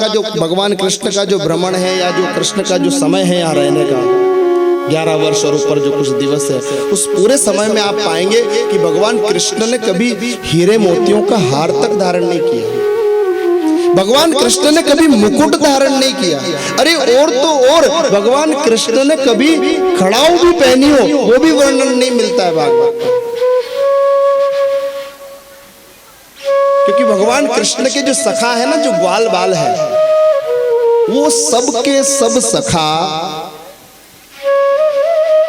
का जो भगवान कृष्ण का जो भ्रमण है या जो कृष्ण का जो समय है यहाँ रहने का 11 वर्ष और ऊपर जो कुछ दिवस है, उस पूरे समय में आप पाएंगे कि भगवान कृष्ण ने कभी हीरे मोतियों का हार तक धारण नहीं किया। भगवान कृष्ण ने कभी मुकुट धारण नहीं किया। अरे और तो और भगवान कृष्ण ने कभी खड़ाऊ भी पहनी हो, वो भी वर्णन नहीं मिलता है भागवत में। क्योंकि भगवान कृष्ण के जो सखा है ना, जो ग्वाल बाल है, वो सब के सब सखा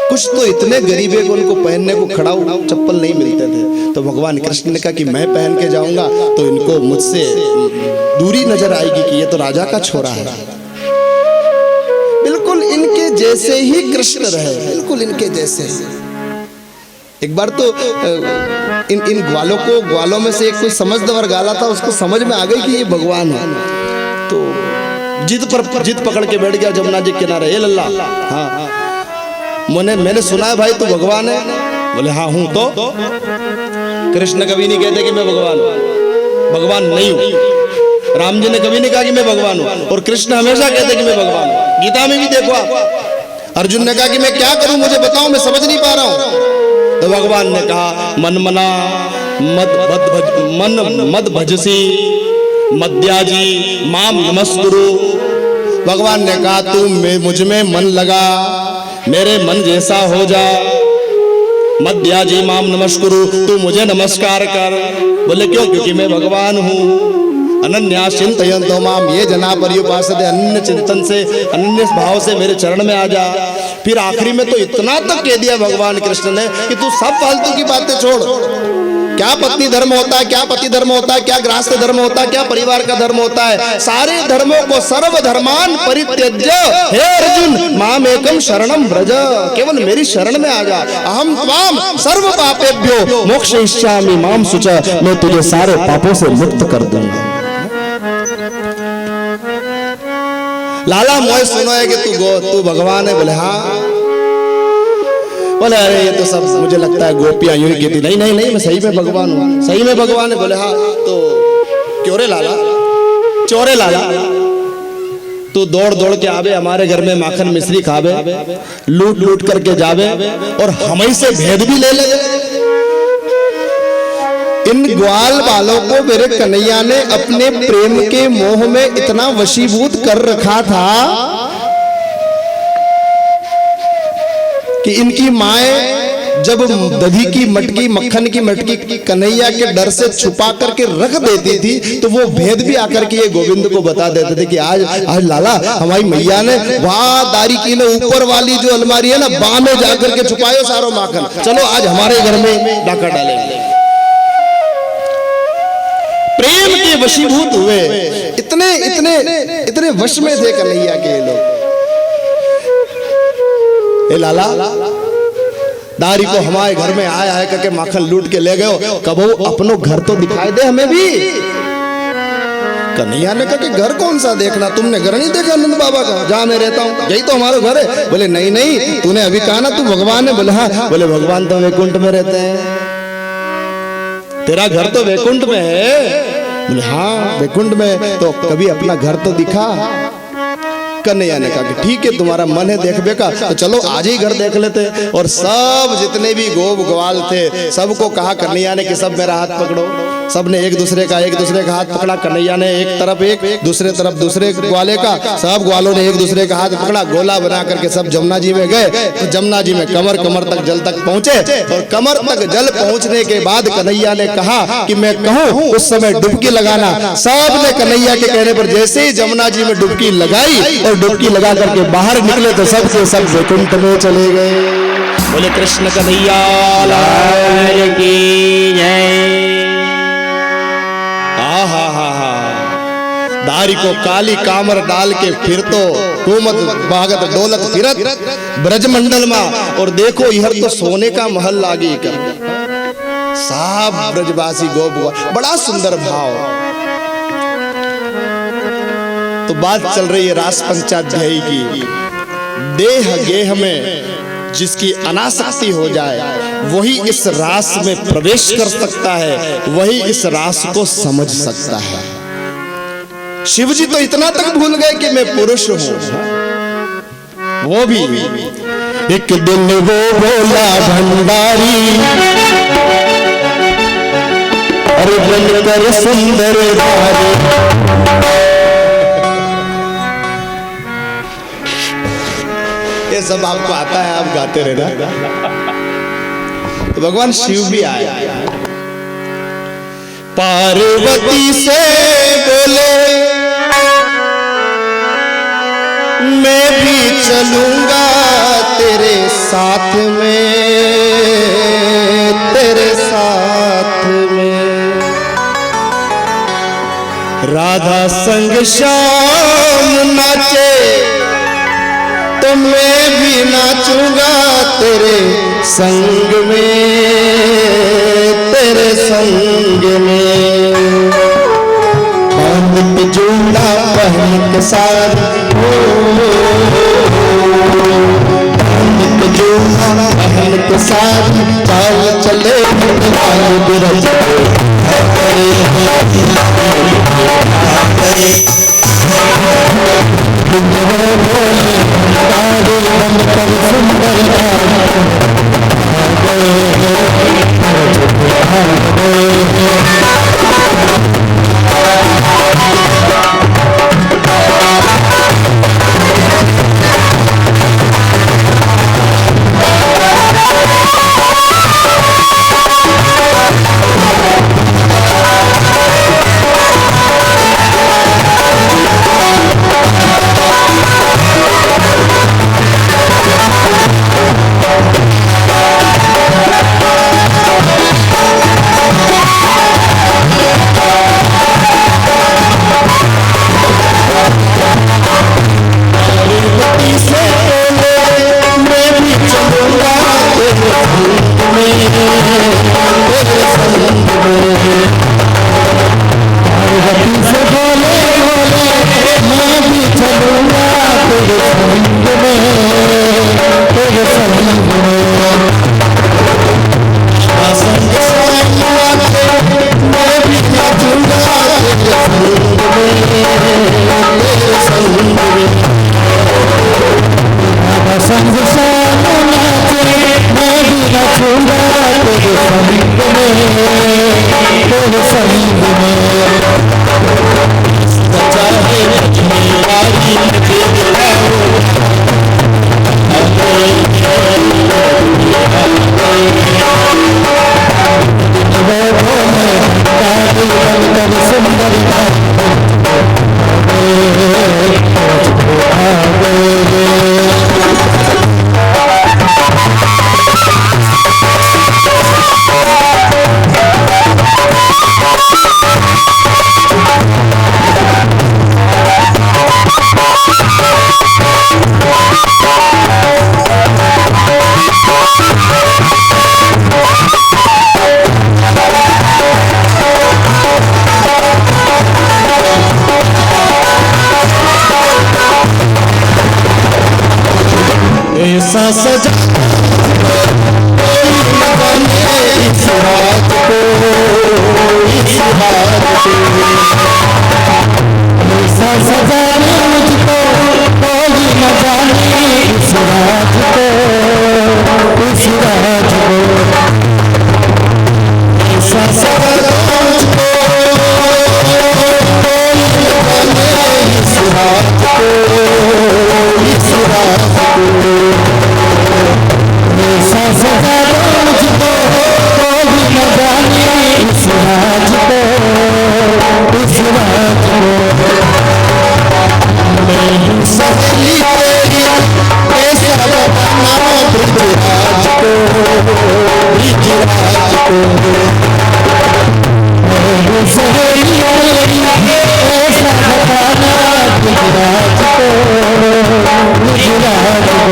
कुछ तो इतने गरीब है कि उनको पहनने को खड़ाऊ चप्पल नहीं मिलते थे। तो भगवान कृष्ण ने कहा कि मैं पहन के जाऊंगा तो इनको मुझसे दूरी नजर आएगी कि ये तो राजा का छोरा है। बिल्कुल इनके जैसे ही कृष्ण रहे, बिल्कुल इनके जैसे। एक बार तो इन ग्वालों में से एक कोई समझदार गाला था, उसको समझ में आ गई कि ये भगवान है, तो जिद पकड़ के बैठ गया जमुना जी किनारे। ए लल्ला, हाँ मैंने सुना है भाई तू भगवान है। बोले हाँ हूं। तो कृष्ण कभी नहीं कहते कि मैं भगवान नहीं हूं। राम जी ने कभी नहीं कहा कि मैं भगवान हूं, और कृष्ण हमेशा कहते कि मैं भगवान हूं। गीता में भी देखो आप, अर्जुन ने कहा कि मैं क्या करूं, मुझे बताओ, मैं समझ नहीं पा रहा हूं। तो भगवान ने कहा मन मद भजसी मद्याजी माम नमस्कुरु। भगवान ने कहा तू मुझ में मन लगा, मेरे मन जैसा हो जा। मद्याजी माम नमस्कुरु, तू मुझे नमस्कार कर। बोले क्यों? क्योंकि मैं भगवान हूँ। अनन्या चिंतयन्तो माम ये जना पर्युपासते, अनन्य चिंतन से, अनन्य भाव से मेरे चरण में आ जा। फिर आखिरी में तो इतना तक कह दिया भगवान कृष्ण ने कि तू सब फालतू की बातें छोड़। क्या पत्नी धर्म होता है, क्या पति धर्म होता है, क्या गृहस्थ धर्म होता है, क्या परिवार का धर्म होता है, सारे धर्मों को सर्व धर्मान परित्यज्य हे अर्जुन माम एकम शरणम व्रज। केवल मेरी शरण में आ जा। अहम त्वाम सर्व पापेभ्यो मोक्षयिष्यामि माम शुच, मैं तुझे सारे पापों से मुक्त कर दूंगा। लाला मोए सुनो है कि तू भगवान है। बोले हाँ। बोले अरे ये तो सब मुझे लगता है गोपियां यूं ही कहती। नहीं नहीं नहीं, मैं सही में भगवान हूँ, सही में भगवान है। बोले हाँ। तो क्यों रे लाला, चोरे लाला, तू दौड़ दौड़ के आवे हमारे घर में माखन मिश्री खावे, लूट लूट करके जावे और हमें से भेद भी ले ले। इन ग्वाल बालों को मेरे कन्हैया ने अपने प्रेम के मोह में इतना वशीभूत कर रखा था कि इनकी माएं जब दही की मटकी, मक्खन की मटकी कन्हैया के डर से छुपा करके रख देती थी, तो वो भेद भी आकर के ये गोविंद को बता देते थे कि आज लाला हमारी मैया ने वहां दारी की ने ऊपर वाली जो अलमारी है ना, बाह में जाकर के छुपायो सारो माखन, चलो आज हमारे घर में डाका डालेंगे। प्रेम के वशीभूत हुए, इतने इतने इतने वश में थे कन्हैया के लोग। ए लाला, दारी को हमारे घर में आया है करके माखन लूट के ले गए, कबो अपनो घर तो दिखाई दे हमें भी। कन्हैया ने कहा कि घर कौन सा देखना, तुमने घर नहीं देखा नंद बाबा का जहां मैं रहता हूँ, यही तो हमारा घर है। बोले नहीं नहीं, तूने अभी कहा ना तू भगवान है। बोले हाँ। बोले भगवान तो वैकुंठ में रहते हैं, तेरा घर तो वैकुंठ में है। बोले हाँ वैकुंठ में, तो कभी अपना घर तो दिखा। कन्हैया ने कहा कि ठीक है तुम्हारा मन है देखने का, तो चलो आज ही घर देख लेते। और सब जितने भी गोप ग्वाल थे सबको कहा कन्हैया ने कि सब मेरा हाथ पकड़ो। सब ने एक दूसरे का हाथ पकड़ा। कन्हैया ने एक तरफ एक, दूसरे तरफ दूसरे ग्वाले का, सब ग्वालों ने एक दूसरे का हाथ पकड़ा। गोला बना करके सब जमुना जी में गए। तो जमुना जी में कमर तक जल तक पहुंचे। और कमर तक जल पहुंचने के बाद कन्हैया ने कहा कि मैं कहूं उस समय डुबकी लगाना। सब ने कन्हैया के कहने पर जैसे ही जमुना जी में डुबकी लगाई और डुबकी लगा करके बाहर निकले तो सब के सब वैकुंठ में चले गए। बोले कृष्ण कन्हैया लाल की जय। दारी को काली कामर डाल के फिर तो घूमत भागत डोलत फिरत ब्रजमंडल में। और देखो इधर तो सोने का महल लागी कर साहब ब्रजवासी गोप, बड़ा सुंदर भाव। तो बात चल रही है रास पंचाध्यायी की। देह गेह में जिसकी अनासक्ति हो जाए वही इस रास में प्रवेश कर सकता है, वही इस रास को समझ सकता है। शिव जी तो इतना तक भूल गए कि मैं पुरुष हूं। वो भी एक दिन वो बोला भंडारी और बनकर सुंदर धारी। ये सब आपको आता है, आप गाते रहना। तो भगवान शिव भी आए, पार्वती से बोले मैं भी चलूंगा तेरे साथ में, तेरे साथ में। राधा संग श्याम नाचे तो मैं भी नाचूंगा तेरे संग में, तेरे संग में। बांध के झूला पहन के साथ, बांध के झूला पहन के साथ चाल चले बिरज ऐसा सजा इस रात को, इस रात को ऐसा सजा मुझको कोई न जाने इस रात को, इस रात को ऐसा सजा मुझको कोई न जाने इस रात को, इस रात को। ऐसा सजा मुझको कोई न जाने इस रात को, इस रात को। मैं सजली तेरी ऐसा बताना ब्रिजराज को, ब्रिजराज को। मैं सजली तेरी ऐसा बताना ब्रिजराज को, ब्रिजराज को।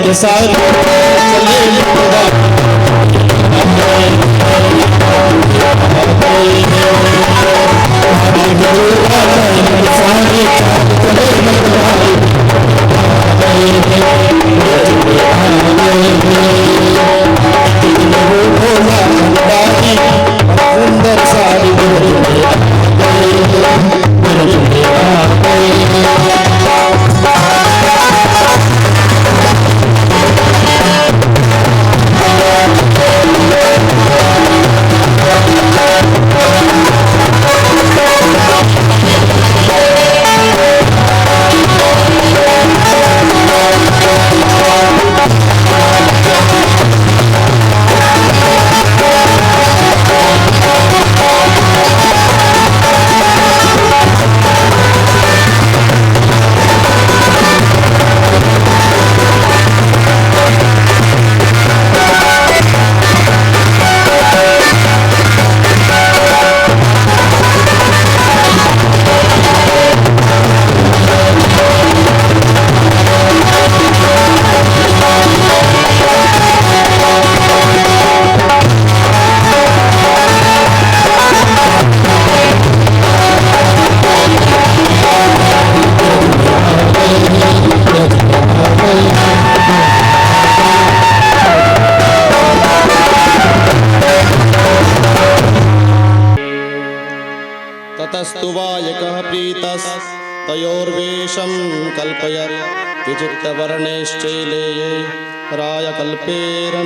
के साथ चले सुंदर सारी ततस्तु वायकः प्रीतस् तयोर्वेशं कल्पयत् विचित्रवर्णैश्चैलेये रायकल्पेरनुरूपतः।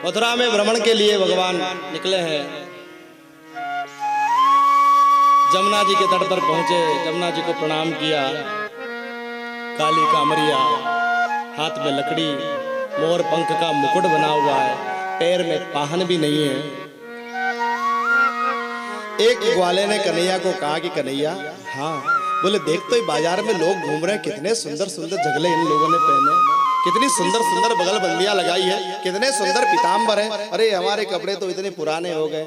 मथुरा में भ्रमण के लिए भगवान निकले हैं। जमुना जी के तट पर पहुंचे, जमुना जी को प्रणाम किया। काली कामरिया, हाथ में लकड़ी, मोर पंख का मुकुट बना हुआ है, पैर में पाहन भी नहीं है। एक ग्वाले ने कन्हैया को कहा कि कन्हैया, हाँ, बोले देख तो बाजार में लोग घूम रहे हैं, कितने सुंदर सुंदर जगले इन लोगों ने पहने, कितनी सुंदर सुंदर बगल बंदियां लगाई है, कितने सुंदर पीताम्बर हैं। अरे हमारे कपड़े तो इतने पुराने हो गए,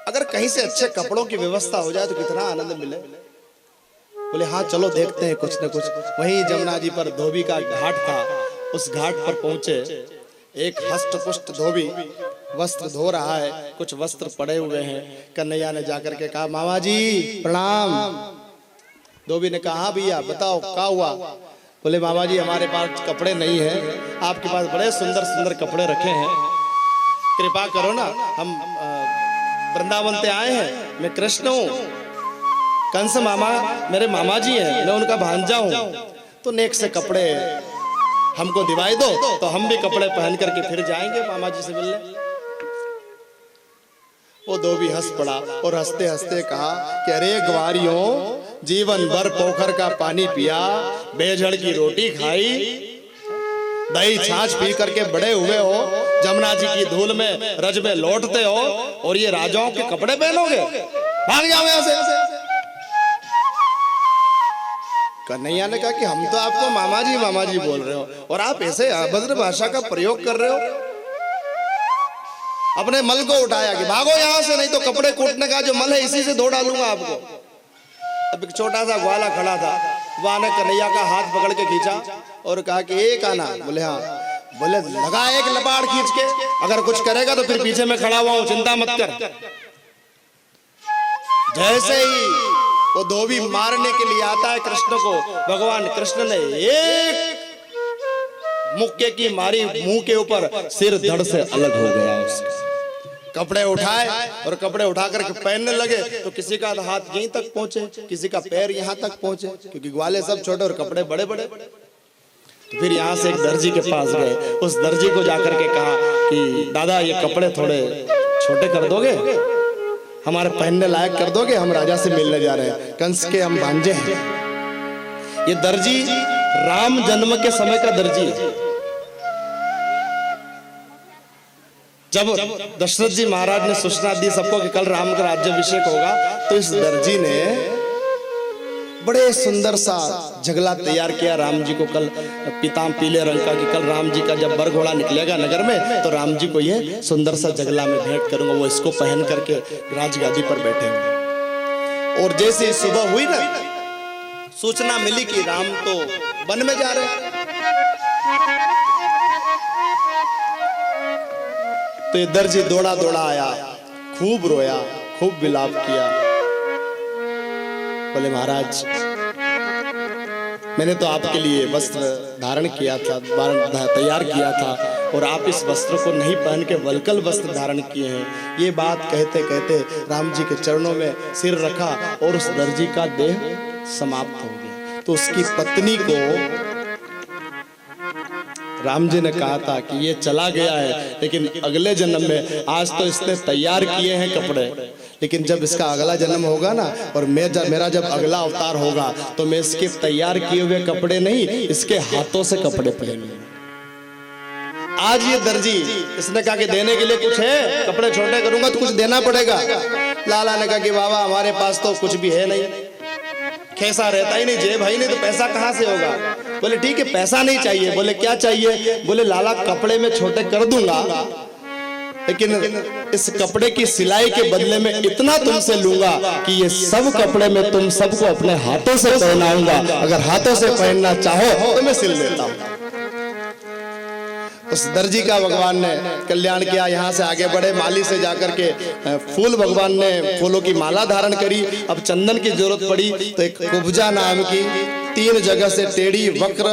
अगर कहीं से अच्छे कपड़ों की व्यवस्था हो जाए तो कितना आनंद मिले। बोले हाँ चलो देखते हैं कुछ न कुछ। वहीं जमुना जी पर धोबी का घाट था, उस घाट पर पहुंचे। एक हष्ट पुष्ट धोबी वस्त्र धो रहा है, कुछ वस्त्र पड़े हुए हैं। कन्हैया ने जाकर के कहा मामा जी प्रणाम। धोबी ने कहा हाँ भैया बताओ क्या हुआ। बोले मामा जी हमारे पास कपड़े नहीं है, आपके पास बड़े सुंदर सुंदर कपड़े रखे हैं, कृपा करो ना, हम वृंदावन से आए हैं, मैं कृष्ण हूँ, कंस मामा मेरे मामा जी हैं, मैं उनका भांजा हूँ, तो नेक से कपड़े हमको दिवाई दो तो हम भी कपड़े पहन करके फिर जाएंगे मामा जी से मिलने। वो धोबी हंस पड़ा और हंसते हंसते कहा कि अरे ग्वारियों, जीवन भर पोखर का पानी पिया, बेजड़ की रोटी खाई, दही छाछ पी करके बड़े हुए हो, जमुना जी की धूल में रज में लौटते हो और ये राजाओं के कपड़े पहनोगे, भाग जाओ यहां से। कन्हैया ने कहा कि हम तो आपको मामा जी बोल रहे हो और आप ऐसे अभद्र भाषा का प्रयोग कर रहे हो। अपने मल को उठाया कि भागो यहां से, नहीं तो कपड़े कूटने का जो मल है इसी से धो डालूंगा आपको। अब एक छोटा सा ग्वाला खड़ा था, वहां ने कन्हैया का हाथ पकड़ के खींचा और कहा कि एक आना। बोले हाँ। बोले लगा एक लपाड़ खींच के, अगर कुछ करेगा तो फिर पीछे में खड़ा हुआ हूं, चिंता मत कर। जैसे ही वो धोबी मारने के लिए आता है कृष्ण को, भगवान कृष्ण ने एक मुक्के की मारी मुंह के ऊपर, सिर धड़ से अलग हो गया उसका। कपड़े उठाए और कपड़े उठा करके पहनने लगे तो किसी का हाथ यहीं तक पहुंचे, किसी का पैर यहां तक पहुंचे, क्योंकि ग्वाले सब छोटे और कपड़े बड़े बड़े। तो फिर यहाँ से एक दर्जी के पास गए, उस दर्जी को जाकर के कहा कि दादा ये कपड़े थोड़े छोटे कर दोगे, हमारे पहनने लायक कर दोगे, हम राजा से मिलने जा रहे हैं, कंस के हम भांजे हैं। ये दर्जी राम जन्म के समय का दर्जी है। जब दशरथ जी महाराज ने सूचना दी सबको कि कल राम का राज्याभिषेक होगा, तो इस दर्जी ने बड़े सुंदर सा झगला तैयार किया राम जी को, कल पीले रंग का, कि कल राम जी का जब बर घोड़ा निकलेगा नगर में तो राम जी को ये सुंदर सा झगला में भेंट करूंगा, वो इसको पहन करके राजगादी पर बैठेंगे। और जैसे ही सुबह हुई ना, सूचना मिली कि राम तो वन में जा रहे हैं, तो ये दर्जी दौड़ा दौड़ा आया, खूब रोया, खूब विलाप किया। बोले महाराज मैंने तो आपके लिए वस्त्र धारण किया था, तैयार किया था, और आप इस वस्त्र को नहीं पहन के वल्कल वस्त्र धारण किए हैं। ये बात कहते कहते राम जी के चरणों में सिर रखा और उस दर्जी का देह समाप्त हो गया। तो उसकी पत्नी को राम जी ने कहा था कि ये चला गया है, लेकिन अगले जन्म में, आज तो इसने तैयार किए हैं कपड़े, लेकिन जब इसका अगला जन्म होगा ना, और मेरा जब अगला अवतार होगा, तो मैं इसके तैयार किए हुए कपड़े नहीं, इसके हाथों से कपड़े पहनूंगा। आज ये दर्जी, इसने कहा कि देने के लिए कुछ है, कपड़े छोटे करूंगा तो कुछ देना पड़ेगा। लाला ने कहा कि बाबा हमारे पास तो कुछ भी है नहीं, खैसा रहता ही नहीं, जेब है ही नहीं, तो पैसा कहाँ से होगा। बोले ठीक है पैसा नहीं चाहिए। बोले क्या चाहिए। बोले लाला कपड़े में छोटे कर दूंगा, लेकिन इस कपड़े की सिलाई के बदले में इतना तुमसे लूंगा कि ये सब कपड़े में तुम सबको अपने हाथों से पहनाऊंगा, अगर हाथों से पहनना चाहो तो मैं सिल देता हूं। उस दर्जी का भगवान ने कल्याण किया। यहाँ से आगे बढ़े, माली से जाकर के फूल, भगवान ने फूलों की माला धारण करी। अब चंदन की जरूरत पड़ी तो एक कुब्जा नाम की 3 जगह से टेढ़ी वक्र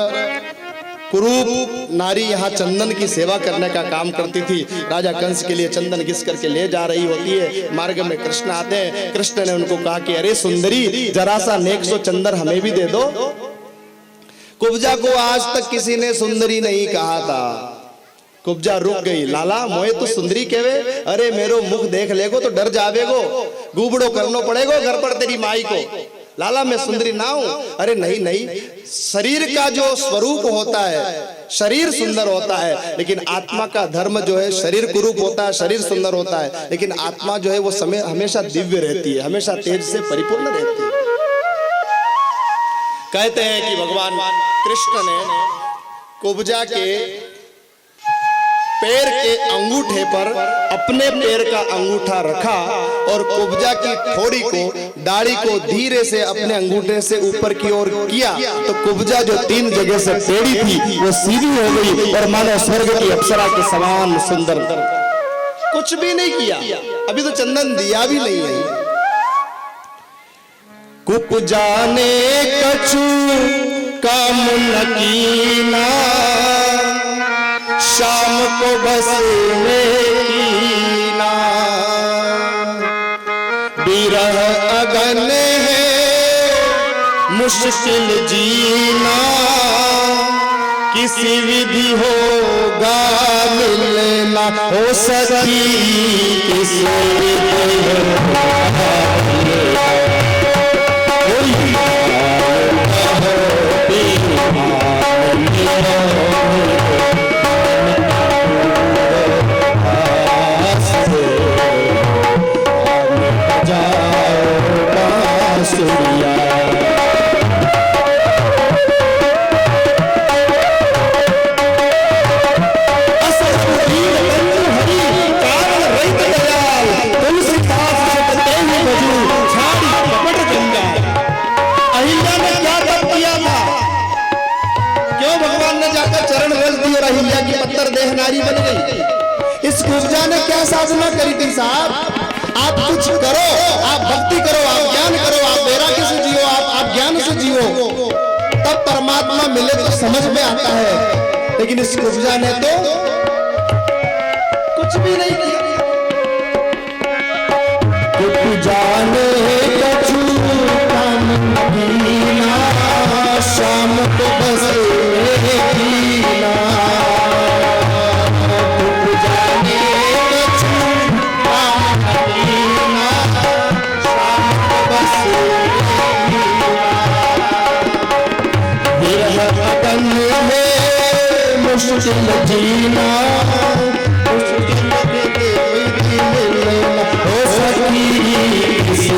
कुरूप नारी यहाँ चंदन की सेवा करने का काम करती थी। राजा कंस के लिए चंदन घिस करके ले जा रही होती है। मार्ग में कृष्ण आते हैं। कृष्ण ने उनको कहा कि अरे सुंदरी, जरा सा नेक सो चंदन हमें भी दे दो। कुब्जा को आज तक किसी ने सुंदरी नहीं कहा था। कुब्जा रुक गई। लाला मोए तो सुंदरी कहवे, अरे मेरो मुख देख लेगो तो डर जावेगो, गुबड़ो करनो पड़ेगो घर पर तेरी माई को। लाला मैं सुंदरी ना हूं। अरे नहीं नहीं, शरीर का जो स्वरूप होता है, शरीर सुंदर होता है, लेकिन आत्मा का धर्म जो है, शरीर कुरूप होता है, शरीर सुंदर होता है, लेकिन आत्मा जो है वो समय हमेशा दिव्य रहती है, हमेशा तेज से परिपूर्ण रहती है। कहते हैं कि भगवान कृष्ण ने कुब्जा के पैर के अंगूठे पर अपने पैर का अंगूठा रखा और कुब्जा की ठोड़ी को, दाढ़ी को धीरे से अपने अंगूठे से ऊपर की ओर किया तो कुब्जा जो 3 जगह से टेढ़ी थी वो सीधी हो गई और मानो स्वर्ग की अप्सरा के समान सुंदर। कुछ भी नहीं किया, अभी तो चंदन दिया भी नहीं है। कुब्जा ने कछु काम न कीना, शाम को बस में कीना, बिरह अगन है मुश्किल जीना, किसी विधि होगा मिलना, हो सकी किसी विधि होगा मिलना, नारी बन गई। इस कुब्जा ने क्या साधना करी थी साहब? आप कुछ करो, आप भक्ति करो, आप ज्ञान करो, आप वैराग्य से जियो, आप ज्ञान से जियो, तब परमात्मा मिले तो समझ में आता है। लेकिन इस कुब्जा ने तो कुछ भी नहीं किया। कुब्जा ने कछु काम कीना, शाम को बस कीना, मुश्किल जीना, मुश्किल हो सकी किसी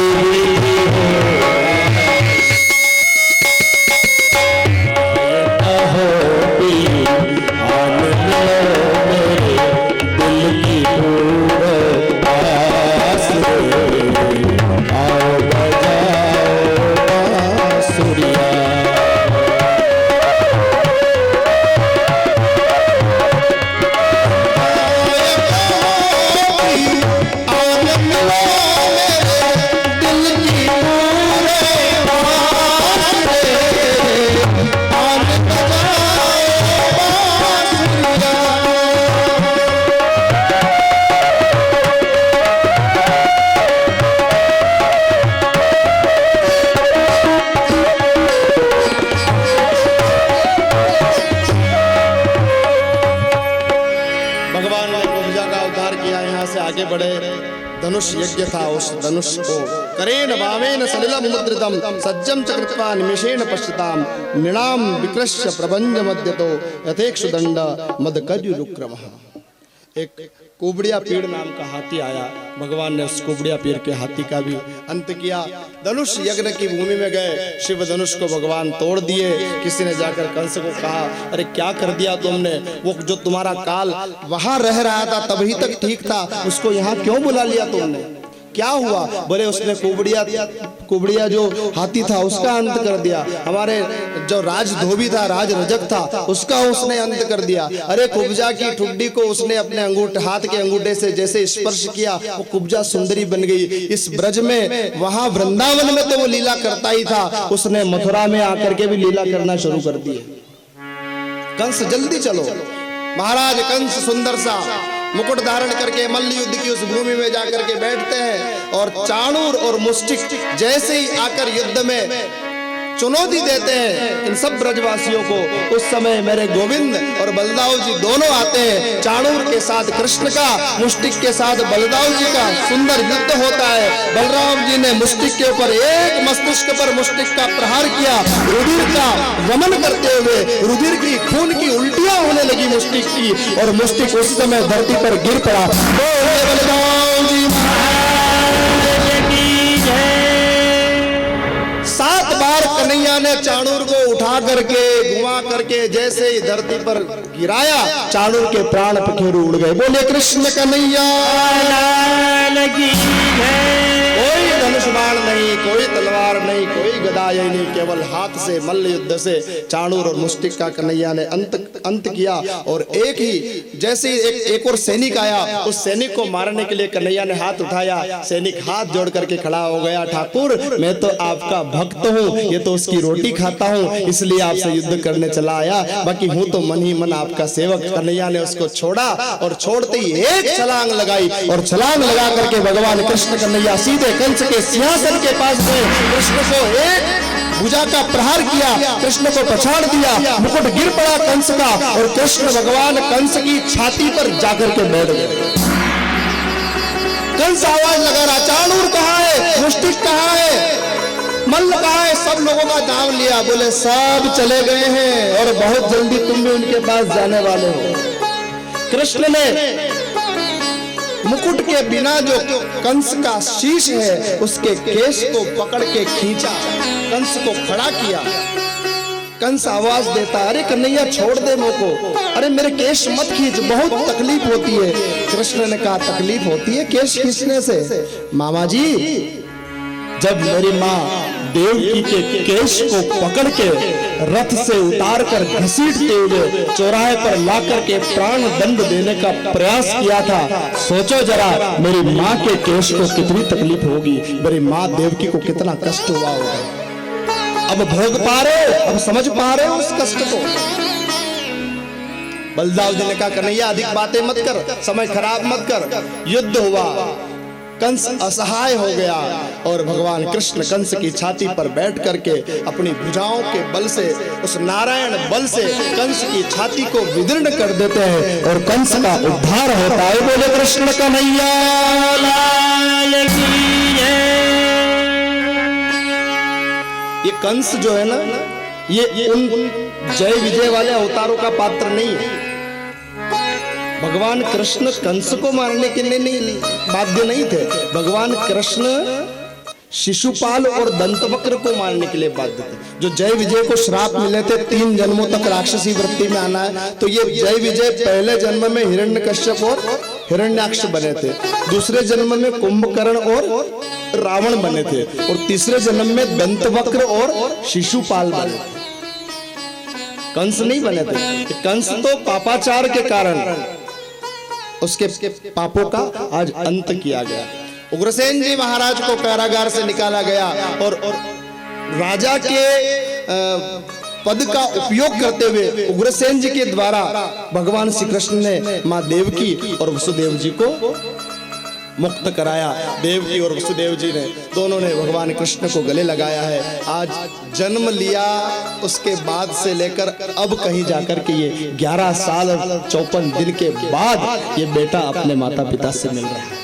धनुष यज्ञ था। उस धनुष को करेण भावेन सलिलम मुद्रितम सज्जम च कृत्वा निमिषेण पश्यताम नृणाम विकृष्य प्रबंध मध्यतो यथेक्षु दंड मदकजुरुक्रमः। एक कुबड़िया पीड़ नाम का हाथी आया। भगवान ने उस कुबड़िया पीड़ के हाथी का भी अंत किया। धनुष यज्ञ की भूमि में गए, शिव धनुष को भगवान तोड़ दिए। किसी ने जाकर कंस को कहा, अरे क्या कर दिया तुमने? वो जो तुम्हारा काल वहां रह रहा था तभी तक ठीक था, उसको यहाँ क्यों बुला लिया तुमने? क्या हुआ? बोले उसने कुबड़िया जो हाथी था उसका अंत कर दिया। हमारे जो राज धोबी था, राज रजक था, उसका उसने अंत कर दिया। अरे कुब्जा की ठुड्डी को उसने अपने अंगूठे, हाथ के अंगूठे से जैसे स्पर्श किया, वो कुब्जा सुंदरी बन गई। इस ब्रज में, वहां वृंदावन में तो वो लीला करता ही था, उसने मथुरा में आकर के भी लीला करना शुरू कर दी। कंस जल्दी चलो। महाराज कंस सुंदर सा मुकुट धारण करके मल्ल युद्ध की उस भूमि में जाकर के बैठते हैं और चाणूर और मुष्टिक जैसे ही आकर युद्ध में चुनौती देते हैं इन सब ब्रजवासियों को। उस समय मेरे गोविंद और बलदाऊ जी दोनों आते हैं। चाणूर के साथ कृष्ण का, मुष्टिक के साथ बलदाऊ जी का सुंदर युद्ध होता है। बलराम जी ने मुष्टिक के ऊपर एक मस्तिष्क पर मुष्टिक का प्रहार किया। रुधिर का वमन करते हुए रुधिर की खून की उल्टियां होने लगी मुष्टिक की, और मुष्टिक उस समय धरती पर गिर पड़ा। बलराम जी 7 बार कन्हैया ने चाणूर को उठा करके घुमा करके जैसे ही धरती पर गिराया, चाणूर के प्राण पखेरु उड़ गए। बोले कृष्ण कन्हैया लगी कोई धनुष बाण नहीं, कोई तलवार नहीं, कोई गदा नहीं, केवल हाथ से मल्ल युद्ध से चाणूर और मुष्टिक का कन्हैया ने अंत किया। और एक ही जैसे एक और सैनिक आया, उस सैनिक को मारने के लिए कन्हैया ने हाथ उठाया। सैनिक हाथ जोड़ करके खड़ा हो गया, ठाकुर मैं तो आपका भक्त हूँ, ये तो उसकी रोटी खाता हूँ, इसलिए आपसे युद्ध करने चला आया, बाकी हूँ तो मन ही मन आपका सेवक। कन्हैया ने उसको छोड़ा और छोड़ते ही एक छलांग लगाई, और छलांग लगा करके भगवान कृष्ण कन्हैया सीधे कंस के सिंहासन के पास गए। कृष्ण को एक भुजा का प्रहार किया, कृष्ण को पछाड़ दिया, मुकुट गिर पड़ा कंस का, और कृष्ण भगवान कंस की छाती पर जाकर के बैठ गए। कंस आवाज लगा रहा, चाणूर कहाँ है, मुष्टिक कहाँ है, मल्ल कहाँ है? सब लोगों का नाम लिया। बोले सब चले गए हैं और बहुत जल्दी तुम भी उनके पास जाने वाले हो। कृष्ण ने मुकुट के बिना जो कंस का शीश है उसके केश को पकड़ के खींचा, कंस को खड़ा किया। कंस आवाज देता, अरे कन्हैया छोड़ दे मुझको, अरे मेरे केश मत खींच, बहुत तकलीफ होती है। कृष्ण ने कहा तकलीफ होती है केश खींचने से? मामा जी, जब मेरी माँ देवकी के केश को पकड़ के रथ से उतार कर घसीटते हुए चौराहे पर ला करके प्राण दंड देने का प्रयास किया था, सोचो जरा मेरी माँ के केश को कितनी तकलीफ होगी, मेरी माँ देवकी को कितना कष्ट हुआ होगा। अब भोग पा रहे हो, अब समझ पा रहे हो उस कष्ट को। बलदाऊ जी ने कहा कन्हैया अधिक बातें मत कर, समय खराब मत कर। युद्ध हुआ, कंस असहाय हो गया और भगवान कृष्ण कंस की छाती पर बैठ करके अपनी भुजाओं के बल से, उस नारायण बल से कंस की छाती को विदीर्ण कर देते हैं और कंस का उद्धार होता है। बोले कृष्ण कन्हैया लाल की जय। ये कंस जो है ना, ये उन जय विजय वाले अवतारों का पात्र नहीं है। भगवान कृष्ण कंस को मारने के लिए नहीं बाध्य नहीं थे। भगवान कृष्ण शिशुपाल और दंतवक्र को मारने के लिए बाध्य थे। जो जय विजय को श्राप मिले थे 3 जन्मों तक राक्षसी वृत्ति में आना है, तो ये जय विजय पहले जन्म में हिरण्यकश्यप और हिरण्याक्ष बने थे, दूसरे जन्म में कुंभकर्ण और रावण बने थे, और तीसरे जन्म में दंतवक्र और शिशुपाल बने थे। कंस नहीं बने थे। कंस तो पापाचार के कारण उसके पापों का आज अंत किया गया। उग्रसेन जी महाराज को कारागार से निकाला गया और राजा के पद का उपयोग करते हुए उग्रसेन जी के द्वारा भगवान श्री कृष्ण ने माँ देवकी और वसुदेव जी को मुक्त कराया। देवकी और वसुदेव जी ने दोनों ने भगवान कृष्ण को गले लगाया है। आज जन्म लिया उसके बाद से लेकर अब कहीं जाकर के ये 11 साल और 54 दिन के बाद ये बेटा अपने माता पिता से मिल रहा है।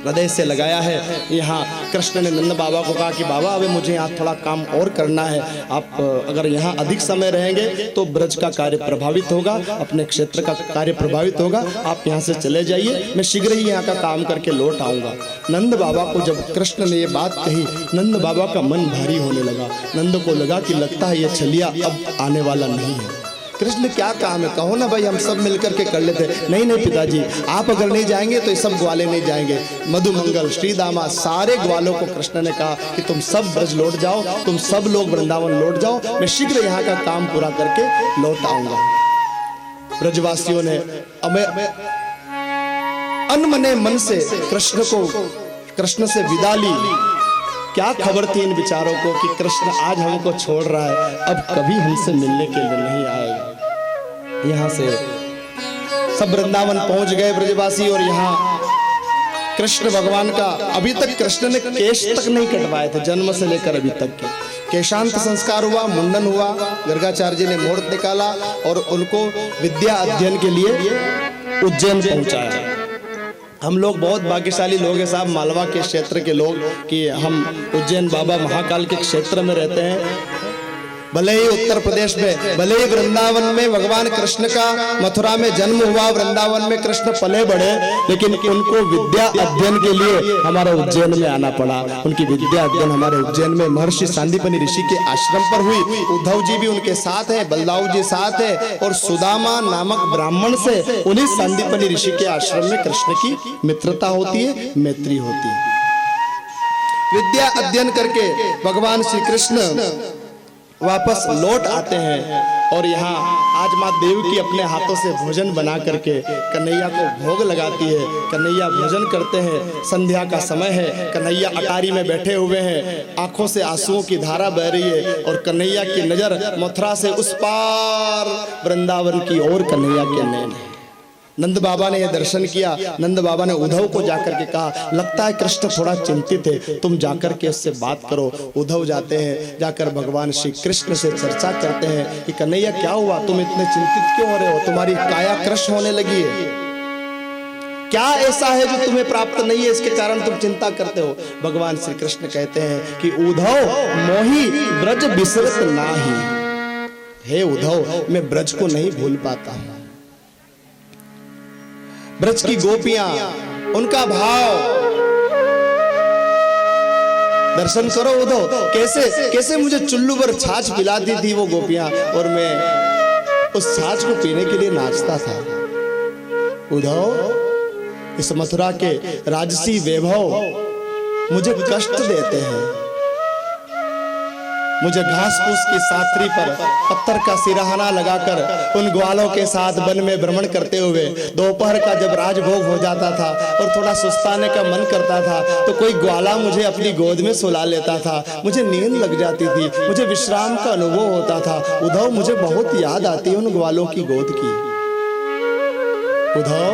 हृदय से लगाया है। यहाँ कृष्ण ने नंद बाबा को कहा कि बाबा अबे मुझे यहाँ थोड़ा काम और करना है, आप अगर यहाँ अधिक समय रहेंगे तो ब्रज का कार्य प्रभावित होगा, अपने क्षेत्र का कार्य प्रभावित होगा, आप यहाँ से चले जाइए, मैं शीघ्र ही यहाँ का काम करके लौट आऊँगा। नंद बाबा को जब कृष्ण ने ये बात कही, नंद बाबा का मन भारी होने लगा। नंद को लगा कि लगता है ये छलिया अब आने वाला नहीं है। कृष्ण क्या काम है, कहो ना भाई, हम सब मिलकर के कर लेते। नहीं नहीं पिताजी, आप अगर नहीं जाएंगे तो ये सब ग्वाले नहीं जाएंगे। मधुमंगल, श्रीदामा, सारे ग्वालों को कृष्ण ने कहा कि तुम सब ब्रज लौट जाओ, तुम सब लोग वृंदावन लौट जाओ, मैं शीघ्र यहाँ का काम पूरा करके लौट आऊंगा। ब्रजवासियों ने अनमने मन से कृष्ण से विदा ली। क्या खबर थी इन विचारों को कि कृष्ण आज हमको छोड़ रहा है, अब कभी हमसे मिलने के लिए नहीं आएगा। यहाँ से सब वृंदावन पहुंच गए ब्रजवासी, और यहाँ कृष्ण भगवान का अभी तक कृष्ण ने केश तक नहीं कटवाए थे, जन्म से लेकर अभी तक के। केशांत संस्कार हुआ, मुंडन हुआ, गर्गाचार्य जी ने मुहूर्त निकाला और उनको विद्या अध्ययन के लिए उज्जैन पहुंचाया। हम लोग बहुत भाग्यशाली लोग हैं साहब, मालवा के क्षेत्र के लोग, कि हम उज्जैन बाबा महाकाल के क्षेत्र में रहते हैं। भले ही उत्तर प्रदेश में, भले ही वृंदावन में भगवान कृष्ण का मथुरा में जन्म हुआ, वृंदावन में कृष्ण पले बढ़े, लेकिन उनको विद्या अध्ययन के लिए हमारे उज्जैन में आना पड़ा। उनकी विद्या अध्ययन हमारे उज्जैन में महर्षि सांदीपनि ऋषि के आश्रम पर हुई। उद्धव जी भी उनके साथ हैं, बलदाऊ जी साथ है, और सुदामा नामक ब्राह्मण से उन्हीं सांदीपनि ऋषि के आश्रम में कृष्ण की मित्रता होती है, मैत्री होती है। विद्या अध्ययन करके भगवान श्री कृष्ण वापस लौट आते हैं, और यहाँ आज माँ देवकी अपने हाथों से भोजन बना करके कन्हैया को भोग लगाती है। कन्हैया भोजन करते हैं, संध्या का समय है, कन्हैया अटारी में बैठे हुए हैं, आंखों से आंसुओं की धारा बह रही है, और कन्हैया की नजर मथुरा से उस पार वृंदावन की ओर कन्हैया के नैन है। नंद बाबा ने यह दर्शन किया। नंद बाबा ने उद्धव को जाकर के कहा, लगता है कृष्ण थोड़ा चिंतित है, तुम जाकर के उससे बात करो। उद्धव जाते हैं, जाकर भगवान श्री कृष्ण से चर्चा करते हैं कि कन्हैया क्या हुआ, तुम इतने चिंतित क्यों हो रहे हो, तुम्हारी काया कृष्ण होने लगी है, क्या ऐसा है जो तुम्हें प्राप्त नहीं है, इसके कारण तुम चिंता करते हो। भगवान श्री कृष्ण कहते हैं कि उद्धव मोही ब्रज बिसरत नाही, हे उद्धव मैं ब्रज को नहीं भूल पाता हूं। ब्रज की गोपियां, उनका भाव दर्शन करो उद्धव, कैसे कैसे मुझे चुल्लू पर छाछ पिलाती थी वो गोपियां, और मैं उस छाछ को पीने के लिए नाचता था। उद्धव इस मथुरा के राजसी वैभव मुझे कष्ट देते हैं। मुझे घास फूस की साथरी पर पत्थर का सिरहाना लगाकर उन ग्वालों के साथ वन में भ्रमण करते हुए, दोपहर का जब राजभोग हो जाता था और थोड़ा सुस्ताने का मन करता था, तो कोई ग्वाला मुझे अपनी गोद में सुला लेता था, मुझे नींद लग जाती थी, मुझे विश्राम का अनुभव होता था। उद्धव मुझे बहुत याद आती है उन ग्वालों की गोद की। उद्धव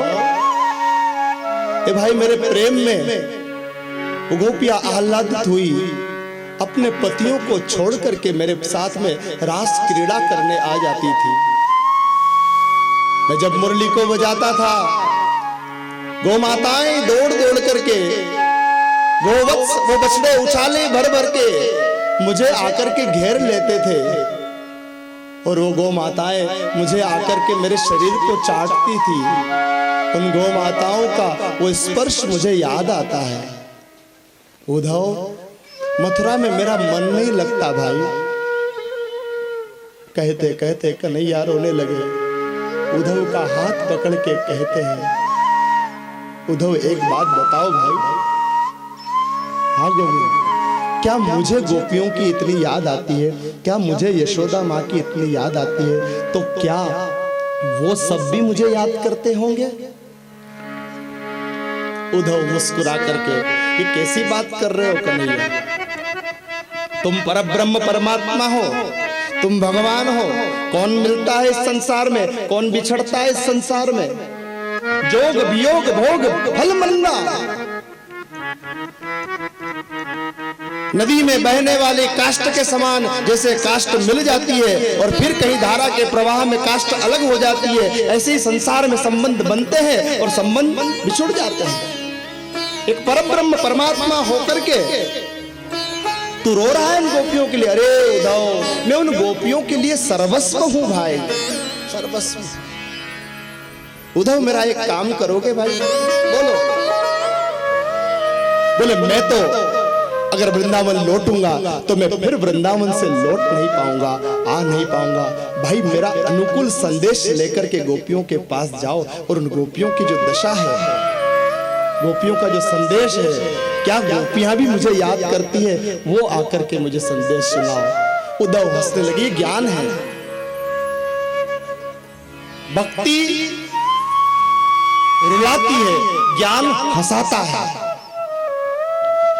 ए भाई, मेरे प्रेम में गोपियां आह्लादित हुई, अपने पतियों को छोड़ करके मेरे साथ में रास क्रीड़ा करने आ जाती थी। मैं जब मुरली को बजाता था, गोमाताएं दौड़ दौड़ करके, गोवत्स वो बछड़े उछाले भर भर के मुझे आकर के घेर लेते थे, और वो गोमाताएं मुझे आकर के मेरे शरीर को चाटती थी। उन गोमाताओं का वो स्पर्श मुझे याद आता है। उद्धव मथुरा में मेरा मन नहीं लगता भाई। कहते कहते कन्हैया रोने लगे। उद्धव का हाथ पकड़ के कहते हैं, उद्धव एक बात बताओ भाई। हाँ गोविंद, क्या मुझे गोपियों की इतनी याद आती है, क्या मुझे यशोदा माँ की इतनी याद आती है, तो क्या वो सब भी मुझे याद करते होंगे? उद्धव मुस्कुरा करके, ये कैसी बात कर रहे हो कन्हैया, तुम परब्रह्म परमात्मा हो, तुम भगवान हो। कौन मिलता है इस संसार में, कौन बिछड़ता है इस संसार में? जोग वियोग भोग फल मंदा। नदी में बहने वाली काष्ठ के समान जैसे काष्ठ मिल जाती है और फिर कहीं धारा के प्रवाह में काष्ठ अलग हो जाती है, ऐसे ही संसार में संबंध बनते हैं और संबंध बिछुड़ जाते हैं। एक परब्रह्म परमात्मा होकर के तू रो रहा है उन गोपियों के लिए। अरे उद्धव, मैं उन गोपियों के लिए सर्वस्व हूं भाई, सर्वस्व। उद्धव मेरा एक काम करोगे भाई? बोलो। बोले मैं तो अगर वृंदावन लौटूंगा तो मैं फिर वृंदावन से लौट नहीं पाऊंगा, आ नहीं पाऊंगा। भाई मेरा अनुकूल संदेश लेकर के गोपियों के पास जाओ और उन गोपियों की जो दशा है, गोपियों का जो संदेश है, क्या गोपियां भी मुझे याद करती है, वो आकर के मुझे संदेश सुनाओ। उद्धव हंसने लगी। ज्ञान है, भक्ति रुलाती है, ज्ञान हंसाता है।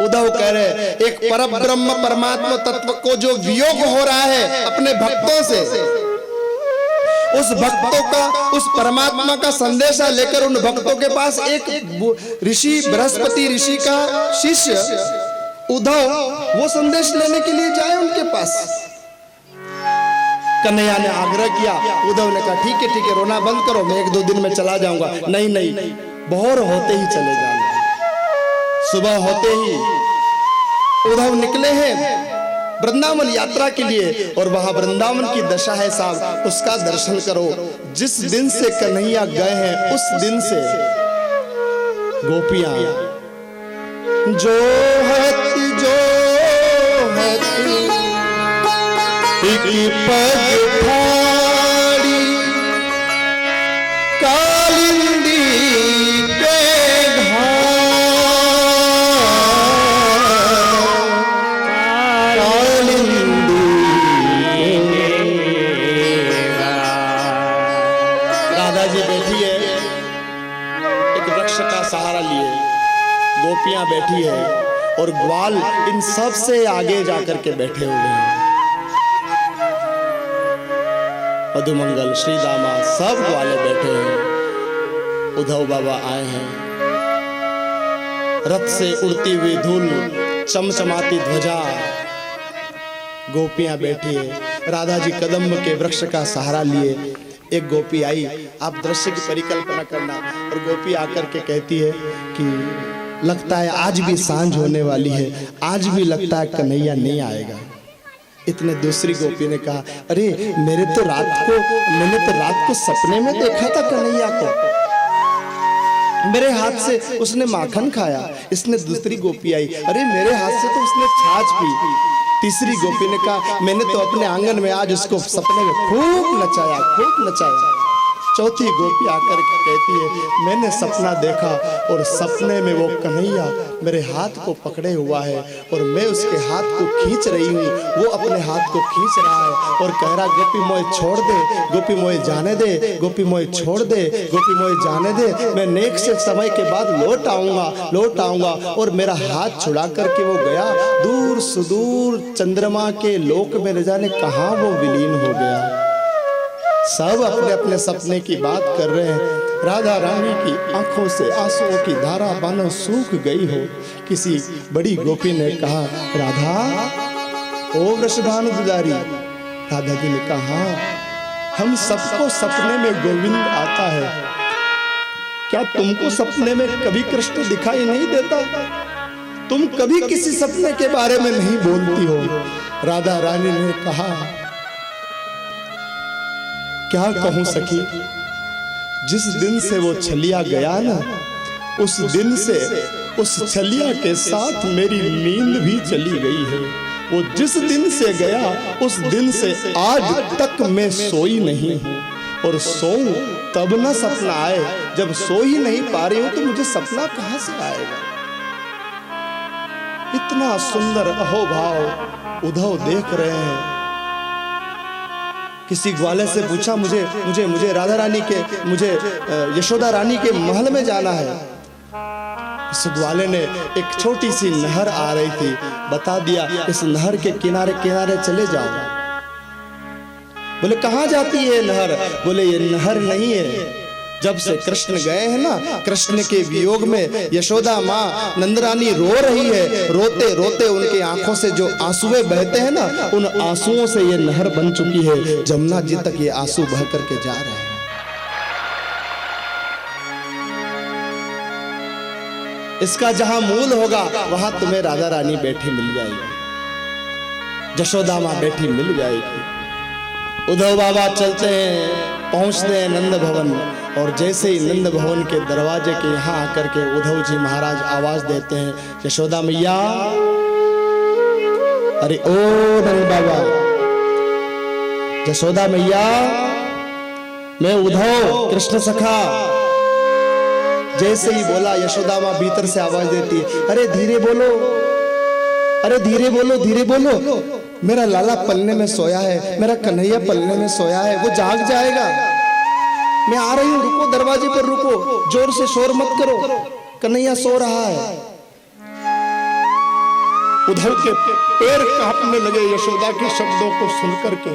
उद्धव कह रहे एक परब्रह्म परमात्मा तत्व को जो वियोग हो रहा है अपने भक्तों से, उस भक्तों का, उस परमात्मा का संदेशा लेकर उन भक्तों के पास एक ऋषि, बृहस्पति ऋषि का शिष्य उद्धव वो संदेश लेने के लिए जाए उनके पास। कन्हैया ने आग्रह किया, उद्धव ने कहा ठीक है रोना बंद करो, मैं 1-2 दिन में चला जाऊंगा। नहीं, भोर होते ही चले जाना। सुबह होते ही उद्धव निकले हैं वृंदावन यात्रा के लिए, और वहां वृंदावन की दशा है साहब, उसका दर्शन करो। जिस दिन से कन्हैया गए हैं उस दिन से गोपियां जो हती एक पग फाड़ी कालिंदी के राधा जी बैठी है एक वृक्ष का सहारा लिए, गोपियां बैठी है और ग्वाल इन सब से आगे जाकर के बैठे हुए हैं। मधुमंगल, श्री दामा सब ग्वाले बैठे हैं। उद्धव बाबा आए हैं, रथ से उड़ती हुई धूल, चमचमाती ध्वजा, गोपियां बैठी है। राधा जी कदम्ब के वृक्ष का सहारा लिए। एक गोपी आई, आप दृश्य की परिकल्पना करना, और गोपी आकर के कहती है कि लगता है आज भी सांझ होने वाली है, आज भी लगता है कन्हैया नहीं आएगा। इतने दूसरी गोपी ने कहा, अरे मैंने तो रात को सपने में देखा था कन्हैया को, मेरे हाथ से उसने माखन खाया। इसने दूसरी गोपी आई, अरे मेरे हाथ से तो उसने छाछ पी। तीसरी गोपी ने कहा, मैंने तो अपने आंगन में आज उसको सपने में खूब नचाया। चौथी गोपी आकर के कहती है, मैंने सपना देखा और सपने में वो कन्हैया मेरे हाथ को पकड़े हुआ है और मैं उसके हाथ को खींच रही हूँ, वो अपने हाथ को खींच रहा है और कह रहा, गोपी मोए छोड़ दे, गोपी मोए जाने दे, गोपी मोए छोड़ दे, गोपी मोए जाने दे, मैं नेक से समय के बाद लौट आऊंगा। और मेरा हाथ छुड़ा करके वो गया दूर सुदूर चंद्रमा के लोक में, न जाने कहाँ वो विलीन हो गया। सब अपने अपने सपने की बात कर रहे हैं। राधा रानी की आंखों से आंसुओं की धारा मानो सूख गई हो। किसी बड़ी गोपी ने कहा, राधा, ओ वृषभानु दुलारी। राधा जी ने कहा, हम सबको सपने में गोविंद आता है, क्या तुमको सपने में कभी कृष्ण दिखाई नहीं देता? तुम कभी किसी सपने के बारे में नहीं बोलती हो। राधा रानी ने कहा, क्या कहूं सखी, जिस दिन से वो छलिया गया ना, उस दिन से उस छलिया के साथ मेरी नींद भी चली गई है। वो जिस दिन से गया उस दिन से आज तक मैं सोई नहीं हूं, और सोऊं तब ना सपना आए। जब सो ही नहीं पा रही हूं तो मुझे सपना कहां से आएगा? इतना सुंदर अहोभाव उद्धव देख रहे हैं। किसी ग्वाले से पूछा, मुझे राधा रानी के, मुझे यशोदा रानी के महल में जाना है। उस ग्वाले ने एक छोटी सी नहर आ रही थी, बता दिया, इस नहर के किनारे किनारे चले जाओ। बोले कहाँ जाती है नहर? बोले ये नहर नहीं है, जब से कृष्ण गए हैं ना, कृष्ण के वियोग में यशोदा माँ नंदरानी रो रही है। रोते रोते उनके आंखों से जो आंसुएं बहते हैं ना, उन आंसुओं से ये नहर बन चुकी है। जमुना जी तक ये आंसू बह करके जा रहे हैं। इसका जहां मूल होगा वहां तुम्हें राधा रानी बैठी मिल जाएगी, यशोदा माँ बैठी मिल जाएगी। उद्धव बाबा चलते हैं, पहुंचते हैं नंद भवन, और जैसे ही नंद भवन के दरवाजे के यहाँ आकर के उद्धव जी महाराज आवाज देते हैं, यशोदा मैया। अरे ओ नंद बाबा, यशोदा मैया, मैं उद्धव कृष्ण सखा। जैसे ही बोला, यशोदा माँ भीतर से आवाज देती है, अरे धीरे बोलो, अरे धीरे बोलो, धीरे बोलो, मेरा लाला पलने में सोया है, मेरा कन्हैया पलने में सोया है, वो जाग जाएगा। मैं आ रही हूँ, रुको, दरवाजे पर रुको, जोर से शोर मत करो, कन्हैया सो रहा है। उद्धव के पैर कांपने लगे यशोदा के शब्दों को सुनकर के।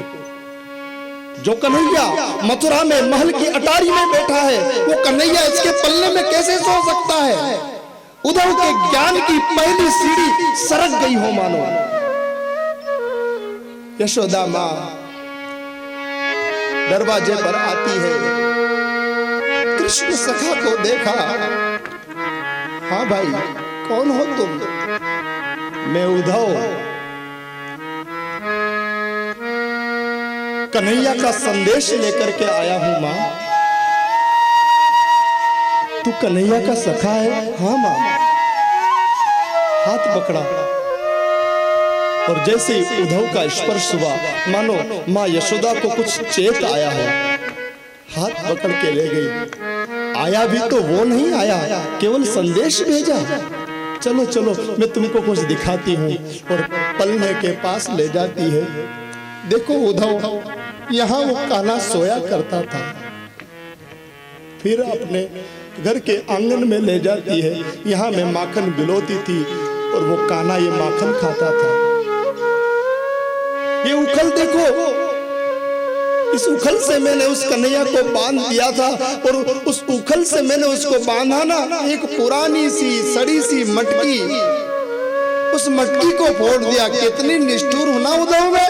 जो कन्हैया मथुरा में महल की अटारी में बैठा है, वो कन्हैया इसके पल्ले में कैसे सो सकता है? उद्धव के ज्ञान की पहली सीढ़ी सरक गई हो मानो। यशोदा मां दरवाजे पर आती है, कृष्ण सखा को देखा। हाँ भाई, कौन हो तुम? मैं उद्धव, कन्हैया का संदेश लेकर के आया हूं मां। तू कन्हैया का सखा है? हाँ मां। हाथ पकड़ा और जैसे ही उद्धव का स्पर्श हुआ, मानो मां यशोदा को कुछ चेत आया है, हाथ पकड़ के ले गई। आया भी तो वो नहीं आया, केवल संदेश भेजा। चलो चलो, मैं तुमको कुछ दिखाती हूँ। और पलने के पास ले जाती है। देखो उद्धव, यहाँ वो कान्हा सोया करता था। फिर अपने घर के आंगन में ले जाती है। यहाँ मैं माखन बिलोती थी और वो कान्हा ये माखन खाता था। ये उखल देखो, इस उखल से मैंने उस कन्हैया को बांध दिया था। और उस उखल से मैंने उसको बांधा ना, एक पुरानी सी सड़ी सी मटकी, उस मटकी को फोड़ दिया। कितनी निष्ठुर होना उद्धव में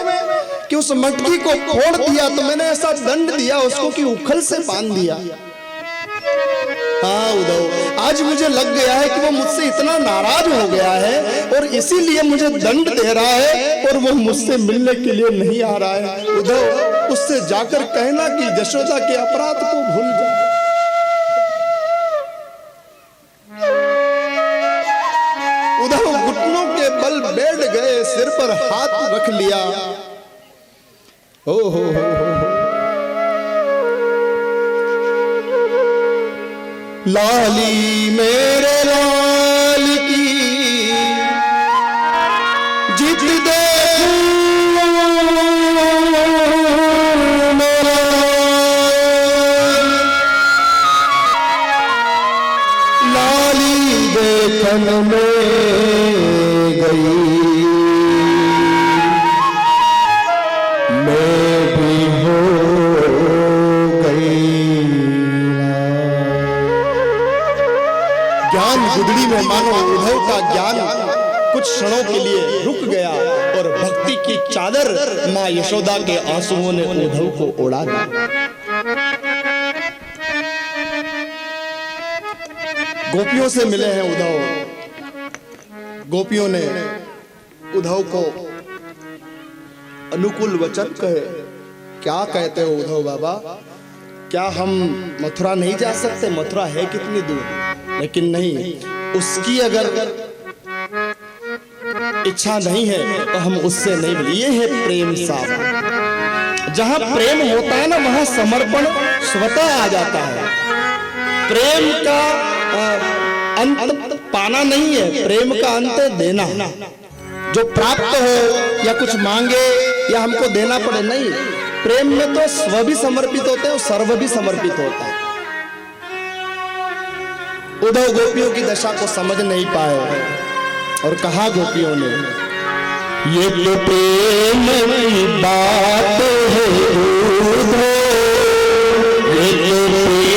कि उस मटकी को फोड़ दिया। तो मैंने ऐसा दंड दिया उसको कि उखल से बांध दिया। हाँ उद्धव, आज मुझे लग गया है कि वो मुझसे इतना नाराज हो गया है और इसीलिए मुझे दंड दे रहा है और वो मुझसे मिलने के लिए नहीं आ रहा है। उद्धव, उससे जाकर कहना कि यशोदा के अपराध को भूल जा। उद्धव घुटनों के बल बैठ गए, सिर पर हाथ रख लिया। ओ हो लाली मेरे लाल की जित देखूं मेरा, लाली देखन में गई मैं भी हो गई। ज्ञान गुदड़ी में मानो उद्धव का ज्ञान कुछ क्षणों के लिए रुक गया और भक्ति की चादर मां यशोदा के आंसुओं ने उद्धव को ओढ़ा दिया। गोपियों से मिले हैं उद्धव। गोपियों ने उद्धव को अनुकूल वचन कहे। क्या कहते हो उद्धव बाबा, क्या हम मथुरा नहीं जा सकते? मथुरा है कितनी दूर? लेकिन नहीं, उसकी अगर इच्छा नहीं है तो हम उससे नहीं मिले। ये है प्रेम साहब। जहां प्रेम होता है ना, वहां समर्पण स्वतः आ जाता है। प्रेम का अंत पाना नहीं है, प्रेम का अंत देना। जो प्राप्त हो या कुछ मांगे या हमको देना पड़े, नहीं। प्रेम में तो स्व भी समर्पित होते हैं और सर्व भी समर्पित होता है। उद्धव गोपियों की दशा को समझ नहीं पाए और कहा गोपियों ने, ये तो प्रेम की बात है उद्धव, ये तो प्रेम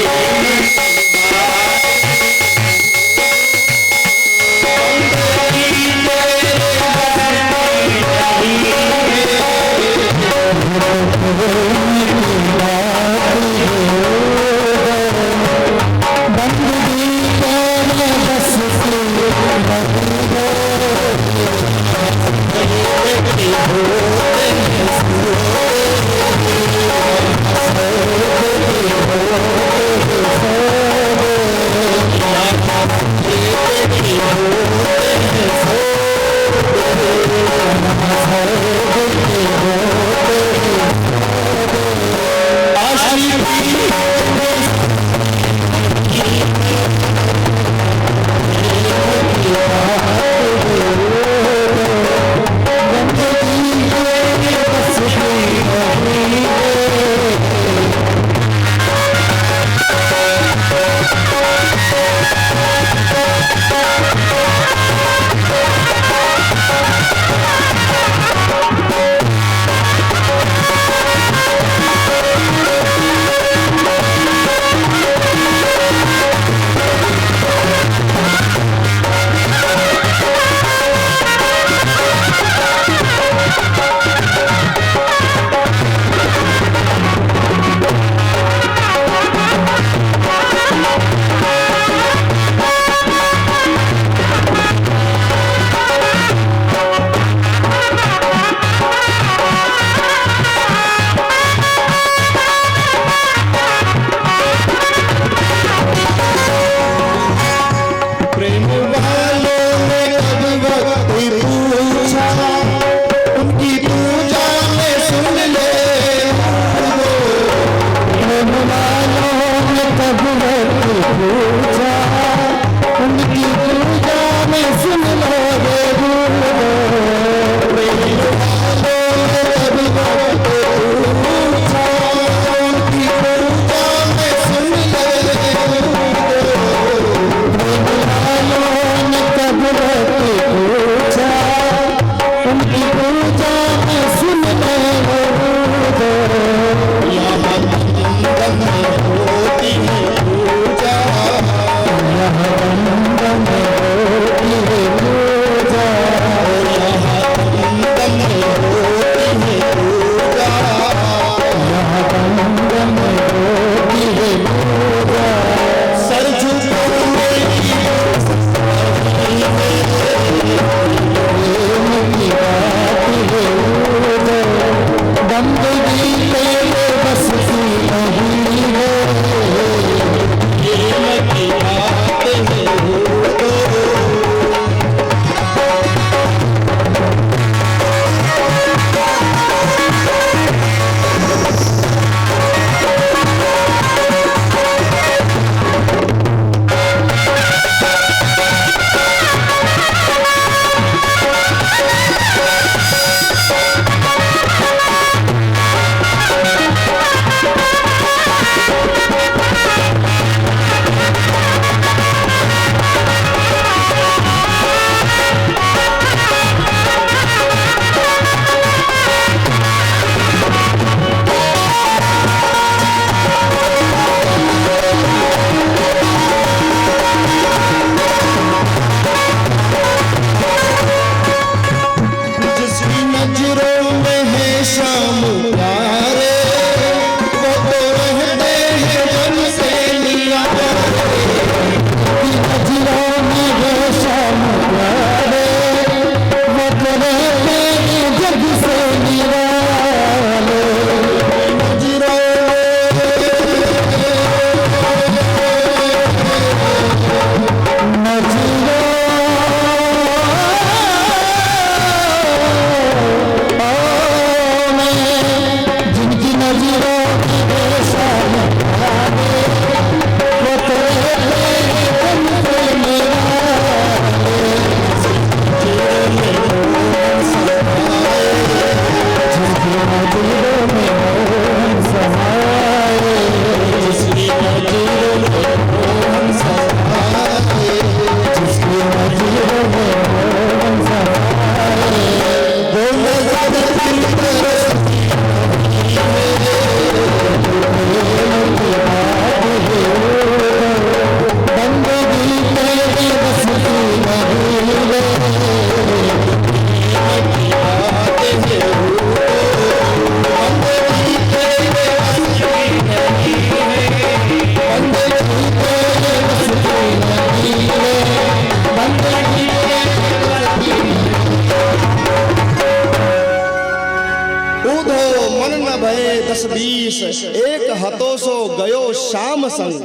एक हतो सो गयो श्याम संग।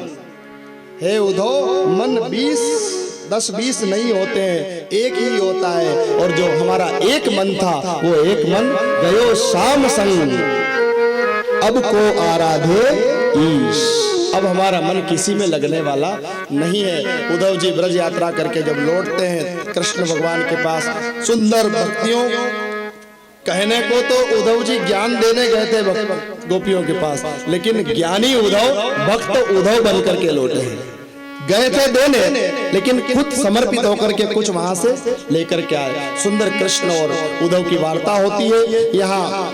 हे उद्धव, मन 10-20 नहीं होते हैं, एक ही होता है। और जो हमारा एक मन था वो एक मन गयो श्याम संग। अब को आराधे ईश। अब हमारा मन किसी में लगने वाला नहीं है। उद्धव जी ब्रज यात्रा करके जब लौटते हैं कृष्ण भगवान के पास, सुंदर भक्तियों, कहने को तो उद्धव जी ज्ञान देने गए थे गोपियों के पास, लेकिन ज्ञानी उद्धव भक्त उद्धव बन करके लौटे हैं। गए थे देने, लेकिन खुद समर्पित होकर के कुछ वहां से लेकर के आए। सुंदर कृष्ण और उद्धव की वार्ता होती है। यहाँ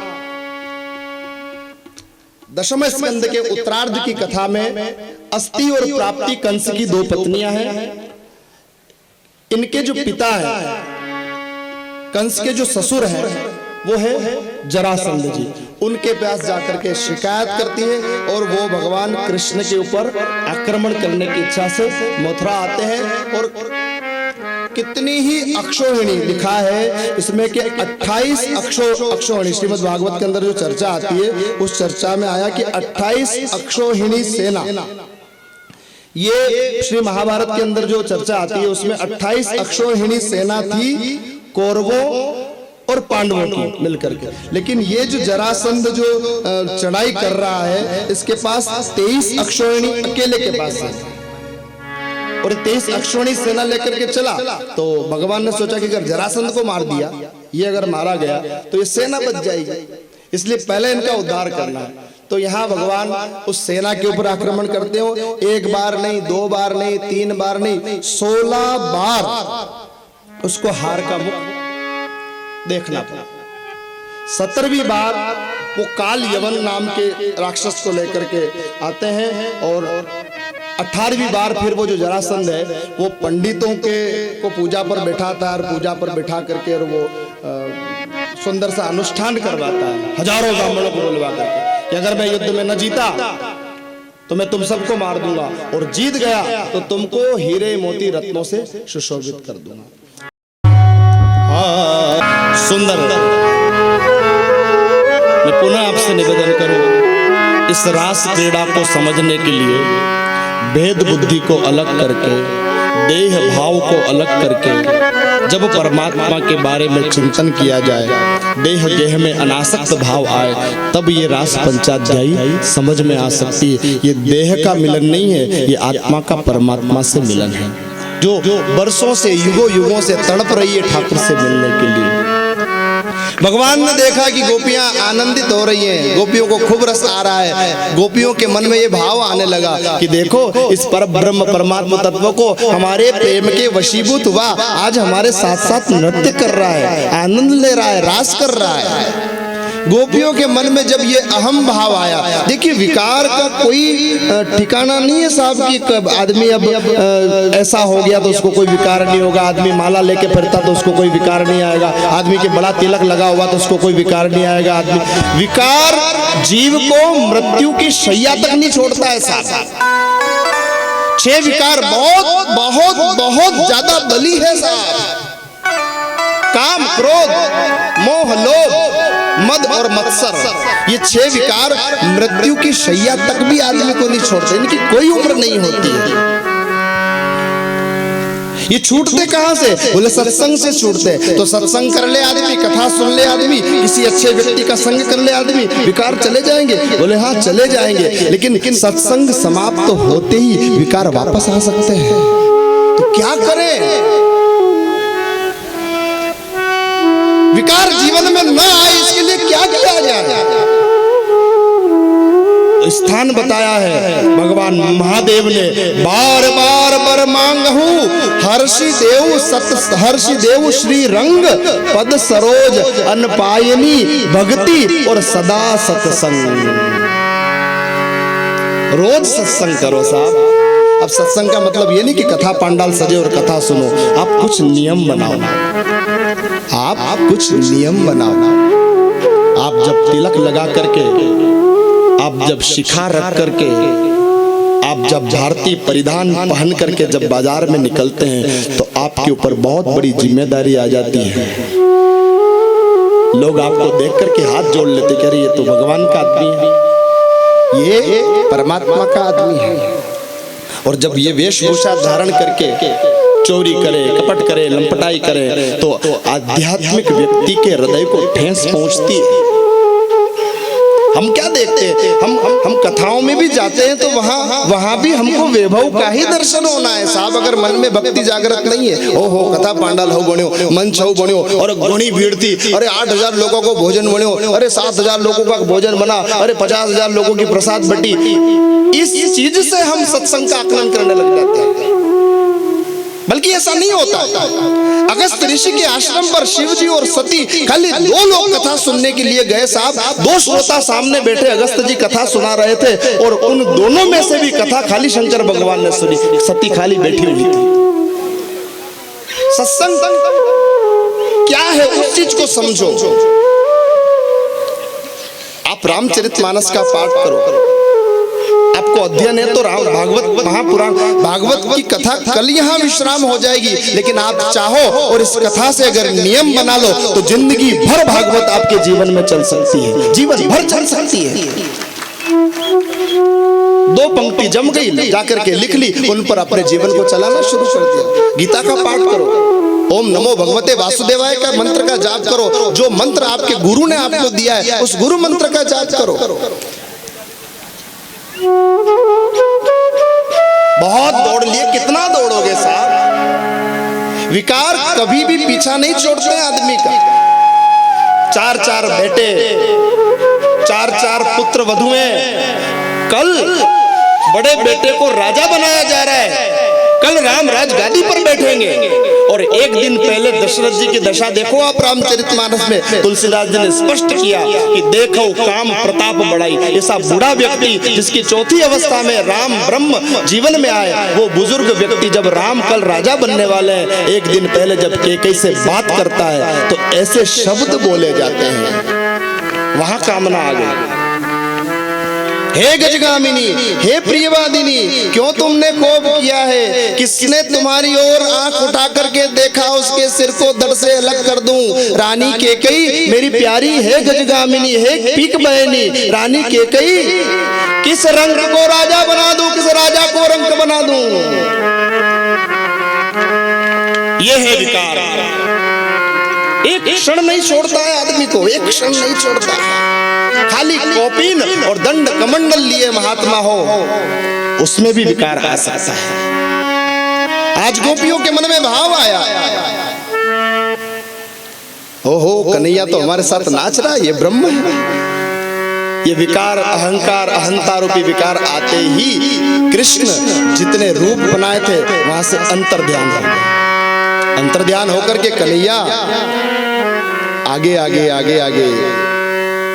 दशम स्कंद के उत्तरार्ध की कथा में अस्ति और प्राप्ति कंस की दो पत्नियां हैं। इनके जो पिता हैं, कंस के जो ससुर हैं, वो है जरासंध जी। उनके पास जाकर के शिकायत करती है और वो भगवान कृष्ण के ऊपर आक्रमण करने की इच्छा से मथुरा आते हैं। और कितनी ही अक्षोहिणी लिखा है इसमें कि 28 अक्षोहिणी, श्रीमद् भागवत के अंदर जो चर्चा आती है उस चर्चा में आया कि 28 अक्षोहिणी सेना। ये श्री महाभारत के अंदर जो चर्चा आती है उसमें 28 अक्षोहिणी सेना थी कौरवों और पांडवों की मिलकर के। लेकिन ये जो जरासंध जो चढ़ाई कर रहा है, इसके पास 23 अक्षोहिणी अकेले के पास है और 23 अक्षोहिणी सेना लेकर के चला। तो भगवान ने सोचा कि अगर जरासंध को मार दिया, ये अगर मारा गया तो ये सेना बच जाएगी, इसलिए पहले इनका उद्धार करना है। तो यहाँ भगवान उस सेना के ऊपर आक्रमण करते हो। एक बार नहीं, 2 बार नहीं, 3 बार नहीं, 16 बार उसको हार का मुख देखना पड़ा। 17वीं बार वो काल यवन नाम के राक्षस को लेकर के आते हैं और 18वीं बार फिर वो जो जरासंध है वो पंडितों के को पूजा पर बैठाता है और पूजा पर बैठा करके और वो सुंदर सा अनुष्ठान करवाता है, हजारों ब्राह्मणों को बुलवा करके कि अगर मैं युद्ध में न जीता तो मैं तुम सबको मार दूंगा, और जीत गया तो तुमको हीरे मोती रत्नों से सुशोभित कर दूंगा। सुंदर, मैं पुनः आपसे निवेदन करूं, इस रास क्रीड़ा को समझने के लिए भेद बुद्धि को अलग करके, देह भाव को अलग करके जब परमात्मा के बारे में चिंतन किया जाए, देह गेह में अनासक्त भाव आए, तब ये रास पंचाध्यायी समझ में आ सकती है। ये देह का मिलन नहीं है, ये आत्मा का परमात्मा से मिलन है, जो वर्षों से युगों से तड़प रही है ठाकुर से मिलने के लिए। भगवान ने देखा कि गोपियां आनंदित हो रही हैं, गोपियों को खूब रस आ रहा है, गोपियों के मन में ये भाव आने लगा कि देखो इस पर ब्रह्म परमात्मा तत्व को हमारे प्रेम के वशीभूत हुआ, आज हमारे साथ साथ नृत्य कर रहा है, आनंद ले रहा है, रास कर रहा है। गोपियों के मन में जब ये अहम भाव आया, देखिए विकार का कोई ठिकाना नहीं है साहब कि कब आदमी अब ऐसा हो गया तो उसको कोई विकार नहीं होगा, आदमी माला लेके फिरता तो उसको कोई विकार नहीं आएगा, आदमी के बड़ा तिलक लगा हुआ तो उसको कोई विकार नहीं आएगा। आदमी विकार जीव को मृत्यु की शैया तक नहीं छोड़ता है साहब। 6 विकार बहुत बहुत बहुत ज्यादा बली है साहब। काम, क्रोध, मोह, लोभ, मद और मत्सर, ये 6 विकार मृत्यु की शैया तक भी आदमी को नहीं छोड़ते, इनकी कोई उम्र नहीं होती है। ये छूटते कहां से? बोले सत्संग से छूटते। तो सत्संग कर ले आदमी, कथा सुन ले आदमी, किसी अच्छे व्यक्ति का संग कर ले आदमी, विकार चले जाएंगे? बोले हाँ चले जाएंगे, लेकिन सत्संग समाप्त तो होते ही विकार वापस आ सकते हैं। तो क्या करें? विकार जीवन में न आए इसके लिए क्या किया जाए? स्थान बताया है भगवान महादेव ने, बार बार बर मांगहु हर्षि देव श्री रंग पद सरोज अनपायनी भक्ति और सदा सत्संग। रोज सत्संग करो साहब। अब सत्संग का मतलब ये नहीं कि कथा पांडाल सजे और कथा सुनो, आप कुछ नियम बनाओ, आप कुछ नियम बनाओ। आप जब तिलक लगा करके, आप जब शिखा रख करके, आप जब भारतीय परिधान पहन करके जब बाजार में निकलते हैं तो आपके ऊपर बहुत बड़ी जिम्मेदारी आ जाती है। लोग आपको देख करके हाथ जोड़ लेते, कह रहे ये तो भगवान का आदमी है, ये परमात्मा का आदमी है। और जब ये वेशभूषा धारण करके चोरी करे, कपट करे, लंपटाई करे तो आध्यात्मिक व्यक्ति के हृदय को ठेस पहुंचती है। हम क्या देखते हैं, हम कथाओं में भी जाते हैं तो वहां भी हमको वैभव का ही दर्शन होना है साहब। अगर मन में भक्ति जागृत नहीं है, ओहो कथा पांडाल हो बण्यो, मंच हो बण्यो, और घणी भीड़ थी, अरे 8,000 लोगों को भोजन बण्यो, अरे 7,000 लोगों का भोजन बना, अरे 50,000 लोगों की प्रसाद बटी, इस चीज से हम सत्संग का आकलन करने लग जाते हैं। बल्कि ऐसा नहीं होता। अगस्त ऋषि के आश्रम पर शिव जी और सती खाली 2 लोग कथा सुनने के लिए गए साहब। 2 श्रोता सामने बैठे अगस्त जी कथा सुना रहे थे और उन दोनों में से भी कथा खाली शंकर भगवान ने सुनी, सती खाली बैठी हुई थी। सत्संग क्या है उस चीज को समझो। आप रामचरितमानस का पाठ करो, आपको अध्ययन है तो राम भागवत महापुराण भागवत की कथा कल यहाँ विश्राम हो जाएगी, लेकिन आप चाहो और इस कथा से अगर नियम बना लो तो जिंदगी भर भागवत आपके जीवन में चल सकती है, जीवन भर चल सकती है। 2 पंक्ति जम गई, जाकर के लिख ली, उन पर अपने जीवन को चलाना शुरू कर दिया। गीता का पाठ करो, ओम नमो भगवते वासुदेवाय का मंत्र का जाप करो, जो मंत्र आपके गुरु ने आपको दिया है उस गुरु मंत्र का जाप करो। बहुत दौड़ लिए, कितना दौड़ोगे साहब। विकार कभी भी पीछा नहीं छोड़ते आदमी का। 4-4 बेटे, 4-4 पुत्र वधुएं, कल बड़े बेटे को राजा बनाया जा रहा है, कल राम राज गादी पर बैठेंगे। और एक दिन पहले दशरथ जी की दशा देखो आप रामचरितमानस में, तुलसीदास जी ने स्पष्ट किया कि देखो काम प्रताप बढ़ाई। ऐसा बूढ़ा व्यक्ति जिसकी 4थी अवस्था में राम ब्रह्म जीवन में आए, वो बुजुर्ग व्यक्ति जब राम कल राजा बनने वाले हैं, एक दिन पहले जब कैकेयी से बात करता है तो ऐसे शब्द बोले जाते हैं, वहां कामना आ गई। हे गजगामिनी, हे प्रियवादिनी, क्यों तुमने कोप किया है? किसने तुम्हारी ओर आंख उठा करके देखा, उसके सिर को धड़ से अलग कर दूं। रानी कैकेयी मेरी प्यारी है गजगामिनी, है पीक बहनी रानी कैकेयी, किस रंग को राजा बना दूं, किस राजा को रंग बना दूं। यह है विकार, एक क्षण नहीं छोड़ता है आदमी को, एक क्षण नहीं छोड़ता। खाली कौपीन और दंड कमंडल लिए महात्मा हो, उसमें भी विकार आ सकता है। आज गोपियों के मन में भाव आया, ओहो कन्हैया तो हमारे साथ नाच रहा है, ये ब्रह्म है। ये विकार, अहंकार, अहंता रूपी विकार आते ही कृष्ण जितने रूप बनाए थे वहां से अंतर्ध्यान हो गया। अंतर्ध्यान होकर के कन्हैया आगे आगे आगे आगे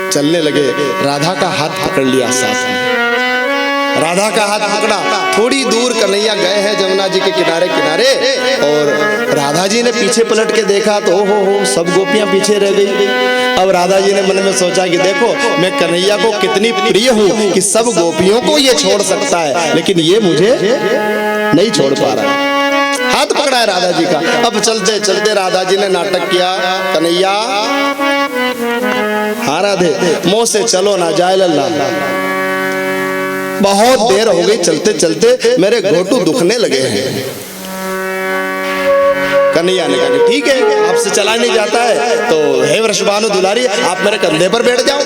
चलने लगे। राधा का हाथ पकड़ लिया साथ में, राधा का हाथ पकड़ा। थोड़ी दूर कन्हैया गए हैं जमुना जी के किनारे किनारे, और राधा जी ने पीछे पलट के देखा तो हो सब गोपियां पीछे रह गई। अब राधा जी ने मन में सोचा कि देखो मैं कन्हैया को कितनी प्रिय हूं कि सब गोपियों को ये छोड़ सकता है, लेकिन ये मुझे नहीं छोड़ पा रहा। हाथ पकड़ा है राधा जी का। अब चलते चलते राधा जी ने नाटक किया, कन्हैया हाँ राधे मुंह से चलो ना जाए लल्ला, बहुत देर हो गई चलते चलते मेरे घोटू दुखने लगे हैं। कन्हैया ने कहा ठीक है आपसे चला नहीं जाता है तो हे वृषभानु दुलारी आप मेरे कंधे पर बैठ जाओ।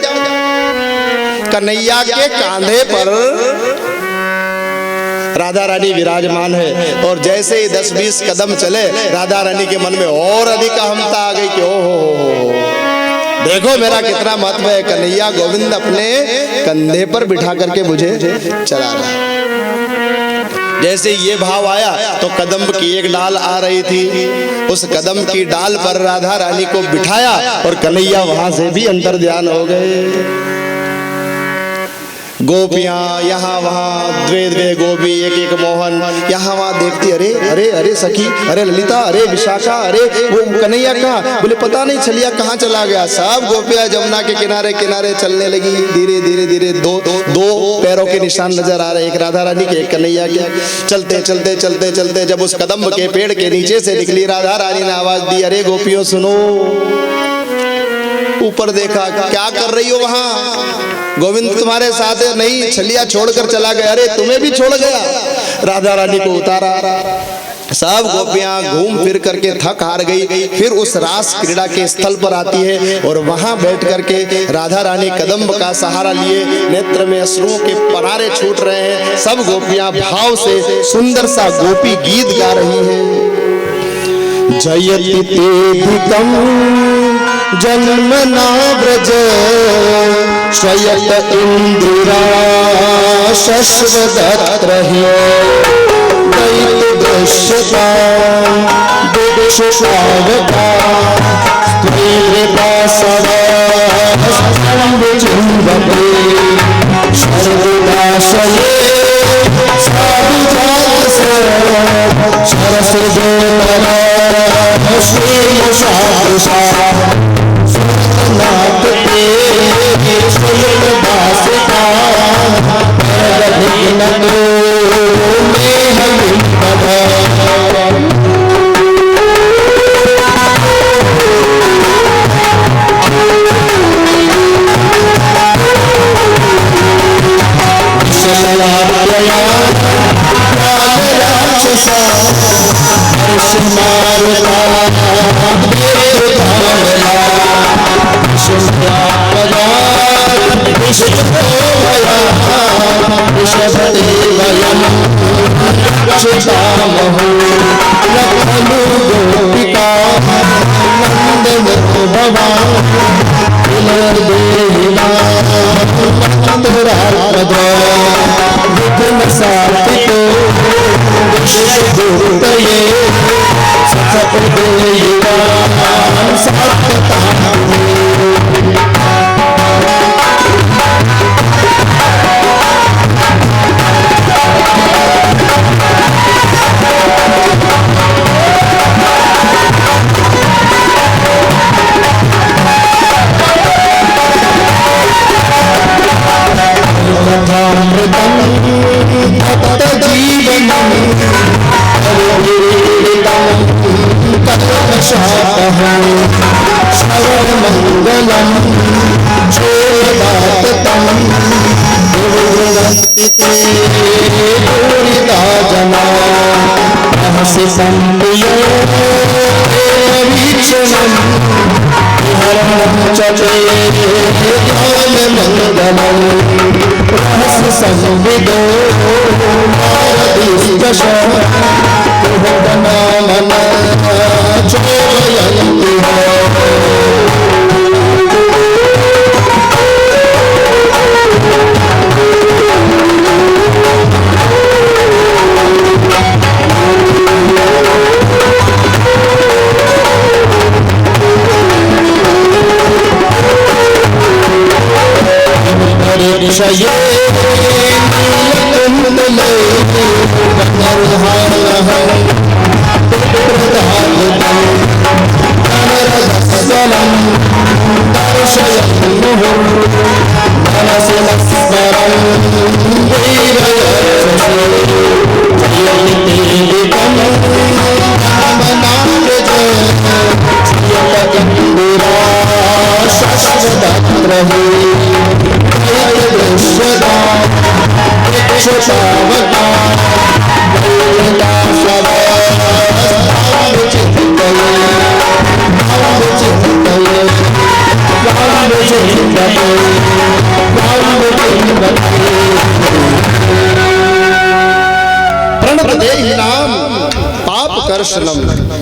कन्हैया के कांधे पर राधा रानी विराजमान है, और जैसे ही 10-20 कदम चले राधा रानी के मन में और अधिक अहमता आ गई कि ओहो देखो मेरा कितना महत्व है, कन्हैया गोविंद अपने कंधे पर बिठा करके मुझे चला रहा है। जैसे ये भाव आया तो कदम्ब की एक डाल आ रही थी, उस कदम्ब की डाल पर राधा रानी को बिठाया और कन्हैया वहां से भी अंतर्ध्यान हो गए। गोपियां यहाँ वहाँ द्वे द्वे गोपी एक एक मोहन यहाँ वहाँ देखती, अरे अरे अरे सखी, अरे ललिता, अरे विशाखा, अरे वो कन्हैया कहाँ? बोले पता नहीं छलिया कहाँ चला गया। सब गोपियां जमुना के किनारे किनारे चलने लगी। धीरे धीरे धीरे दो पैरों के निशान नजर आ रहे, एक राधा रानी के एक कन्हैया के। चलते चलते चलते चलते जब उस कदम्ब के पेड़ के नीचे से निकली राधा रानी ने आवाज दी, अरे गोपियों सुनो। ऊपर देखा, क्या कर रही हो वहां? गोविंद तुम्हारे साथ है? नहीं, छलिया छोड़कर चला गया। अरे तुम्हें भी छोड़ गया। राधा रानी को उतारा। सब गोपियां घूम फिर करके थक हार गई। फिर उस रास क्रीड़ा के स्थल पर आती है और वहां बैठ करके राधा रानी कदम्ब का सहारा लिए नेत्र में अश्रुओं के परारे छूट रहे हैं। सब गोपियां भाव से सुंदर सा गोपी गीत गा रही हैं। जयति तेधिकम जन्मना व्रज स्वयत इंदिरा शश्वदत्रहि दैत्य दृश्यता दिक्षुषावता स्त्रीवृता सदा स्तंभचुम्बके सर्वदाशये साधुजातसे सरसजोतरा श्रीमुषादृशा नाटके श्रीलदासिका परदीनको मेहविंपदा।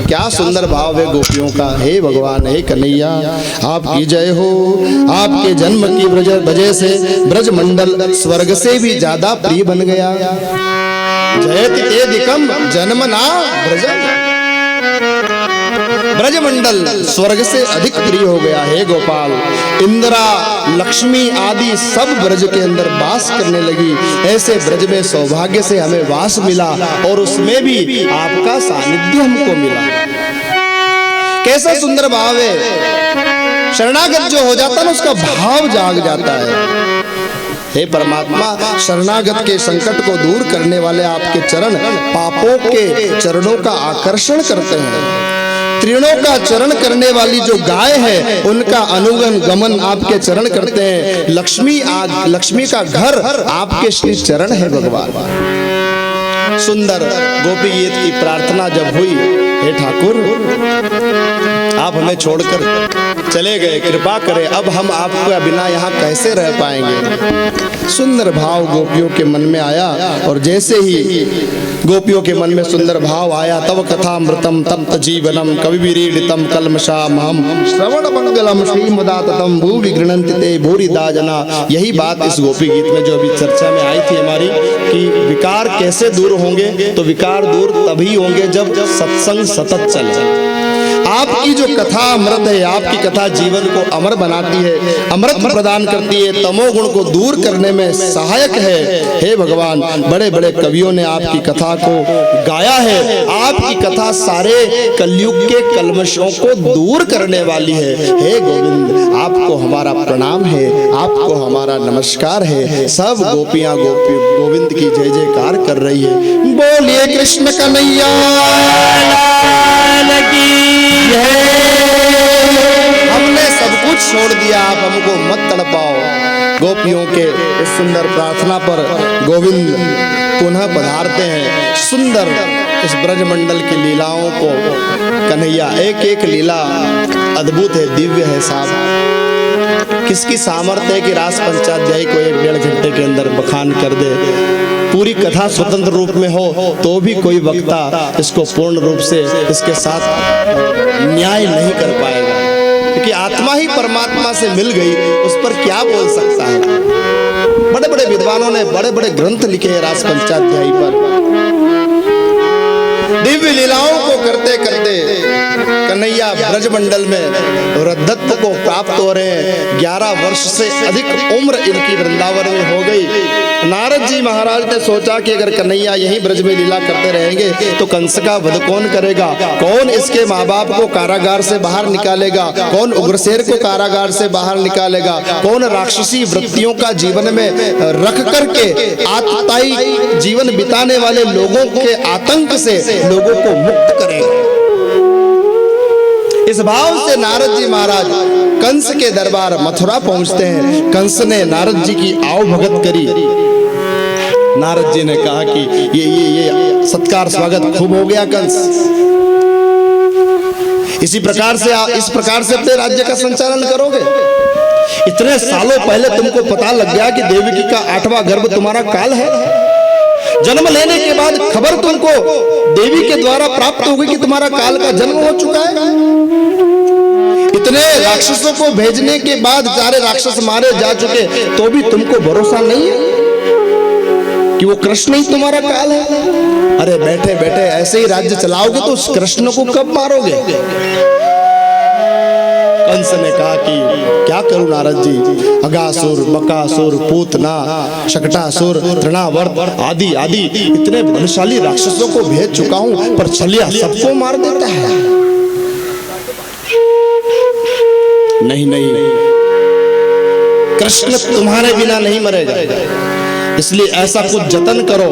क्या सुंदर भाव है गोपियों का। हे भगवान, हे कन्हैया, आपकी जय हो। आपके जन्म की वजह से ब्रजमंडल स्वर्ग से भी ज्यादा प्रिय बन गया। जयति तेधिकम जन्मना ब्रज, ब्रजमंडल स्वर्ग से अधिक प्रिय हो गया। हे गोपाल, इंदिरा लक्ष्मी आदि सब ब्रज के अंदर वास करने लगी। ऐसे ब्रज में सौभाग्य से हमें वास मिला और उसमें भी आपका सानिध्य हमको मिला। कैसा सुंदर भाव है। शरणागत जो हो जाता है ना, उसका भाव जाग जाता है। हे परमात्मा, शरणागत के संकट को दूर करने वाले आपके चरण पापों के चरणों का आकर्षण करते हैं। तृणों का चरण करने वाली जो गाय है उनका अनुगन गमन आपके चरण करते हैं। लक्ष्मी का घर आपके श्री चरण है भगवान। सुंदर गोपी गीत की प्रार्थना जब हुई, हे ठाकुर आप हमें छोड़कर चले गए, कृपा करें अब हम आपके बिना यहाँ कैसे रह पाएंगे। सुंदर भाव गोपियों के मन में आया और जैसे ही गोपियों के मन में सुंदर भाव आया, तव कथामृतम तप्त जीवनम कविरीडितम कल्मषामहम श्रवण मंगलम श्रीमदाततम भूवि गृह्णन्ति ते भूरिदा जना। यही बात इस गोपी गीत में जो अभी चर्चा में आई थी हमारी, कि विकार कैसे दूर होंगे, तो विकार दूर तभी होंगे जब सत्संग सतत चले। आपकी जो कथा अमृत है, आपकी कथा जीवन को अमर बनाती है, अमृत प्रदान करती है, तमोगुण को दूर करने में सहायक है। हे भगवान, बड़े बड़े कवियों ने आपकी कथा को गाया है। आपकी कथा सारे कलयुग के कल्मशों को दूर करने वाली है। हे गोविंद, आपको हमारा प्रणाम है, आपको हमारा नमस्कार है। सब गोपियां गोविंद की जय जयकार कर रही है। बोलिए कृष्ण कन्हैया हमने सब कुछ छोड़ दिया, आप हमको मत तड़पाओ। गोपियों के इस सुंदर प्रार्थना पर गोविंद पुनः पधारते हैं। सुंदर इस ब्रजमंडल की लीलाओं को कन्हैया, एक एक लीला अद्भुत है, दिव्य है साहब। किसकी सामर्थ्य है कि रास पंचाध्यायी को 1-1.5 घंटे के अंदर बखान कर दे। पूरी कथा स्वतंत्र रूप में हो तो भी कोई वक्ता इसको पूर्ण रूप से इसके साथ न्याय नहीं कर पाएगा, क्योंकि आत्मा ही परमात्मा से मिल गई, उस पर क्या बोल सकता है। बड़े बड़े विद्वानों ने बड़े बड़े ग्रंथ लिखे हैं रास पंचाध्यायी पर। दिव्य लीलाओं को करते करते कन्हैया ब्रजमंडल में वृद्धत्व को प्राप्त हो रहे हैं। 11 वर्ष से अधिक उम्र इनकी वृंदावन में हो गई। नारद जी महाराज ने सोचा कि अगर कन्हैया यहीं ब्रज में लीला करते रहेंगे तो कंस का वध कौन करेगा, कौन इसके माँ बाप को कारागार से बाहर निकालेगा, कौन उग्रसेन को कारागार से बाहर निकालेगा, कौन राक्षसी वृत्तियों का जीवन में रख करके आतताई जीवन बिताने वाले लोगों के आतंक से लोगों को मुक्त करेगा। इस भाव से नारद जी महाराज कंस के दरबार मथुरा पहुंचते हैं। कंस ने नारद जी की आओ भगत करी। नारद जी ने कहा कि ये सत्कार स्वागत खूब हो गया कंस, इस प्रकार से अपने राज्य का संचालन करोगे। इतने सालों पहले तुमको पता लग गया कि देवकी का 8वां गर्भ तुम्हारा काल है। जन्म लेने के बाद खबर तुमको देवी के द्वारा प्राप्त हो गई कि तुम्हारा काल का जन्म हो चुका है। इतने राक्षसों को भेजने के बाद सारे राक्षस मारे जा चुके, तो भी तुमको भरोसा नहीं है कि वो कृष्ण ही तुम्हारा काल है। अरे बैठे बैठे ऐसे ही राज्य चलाओगे तो उस कृष्ण को कब मारोगे। कंस ने कहा कि क्या करूं नारद जी, अगासुर, बकासुर, पूतना, शकटासुर, तृणावर्त आदि आदि इतने बलशाली राक्षसों को भेज चुका हूं, पर छलिया सबको मार देता है। नहीं नहीं, कृष्ण तुम्हारे बिना नहीं मरेगा, इसलिए ऐसा कुछ जतन करो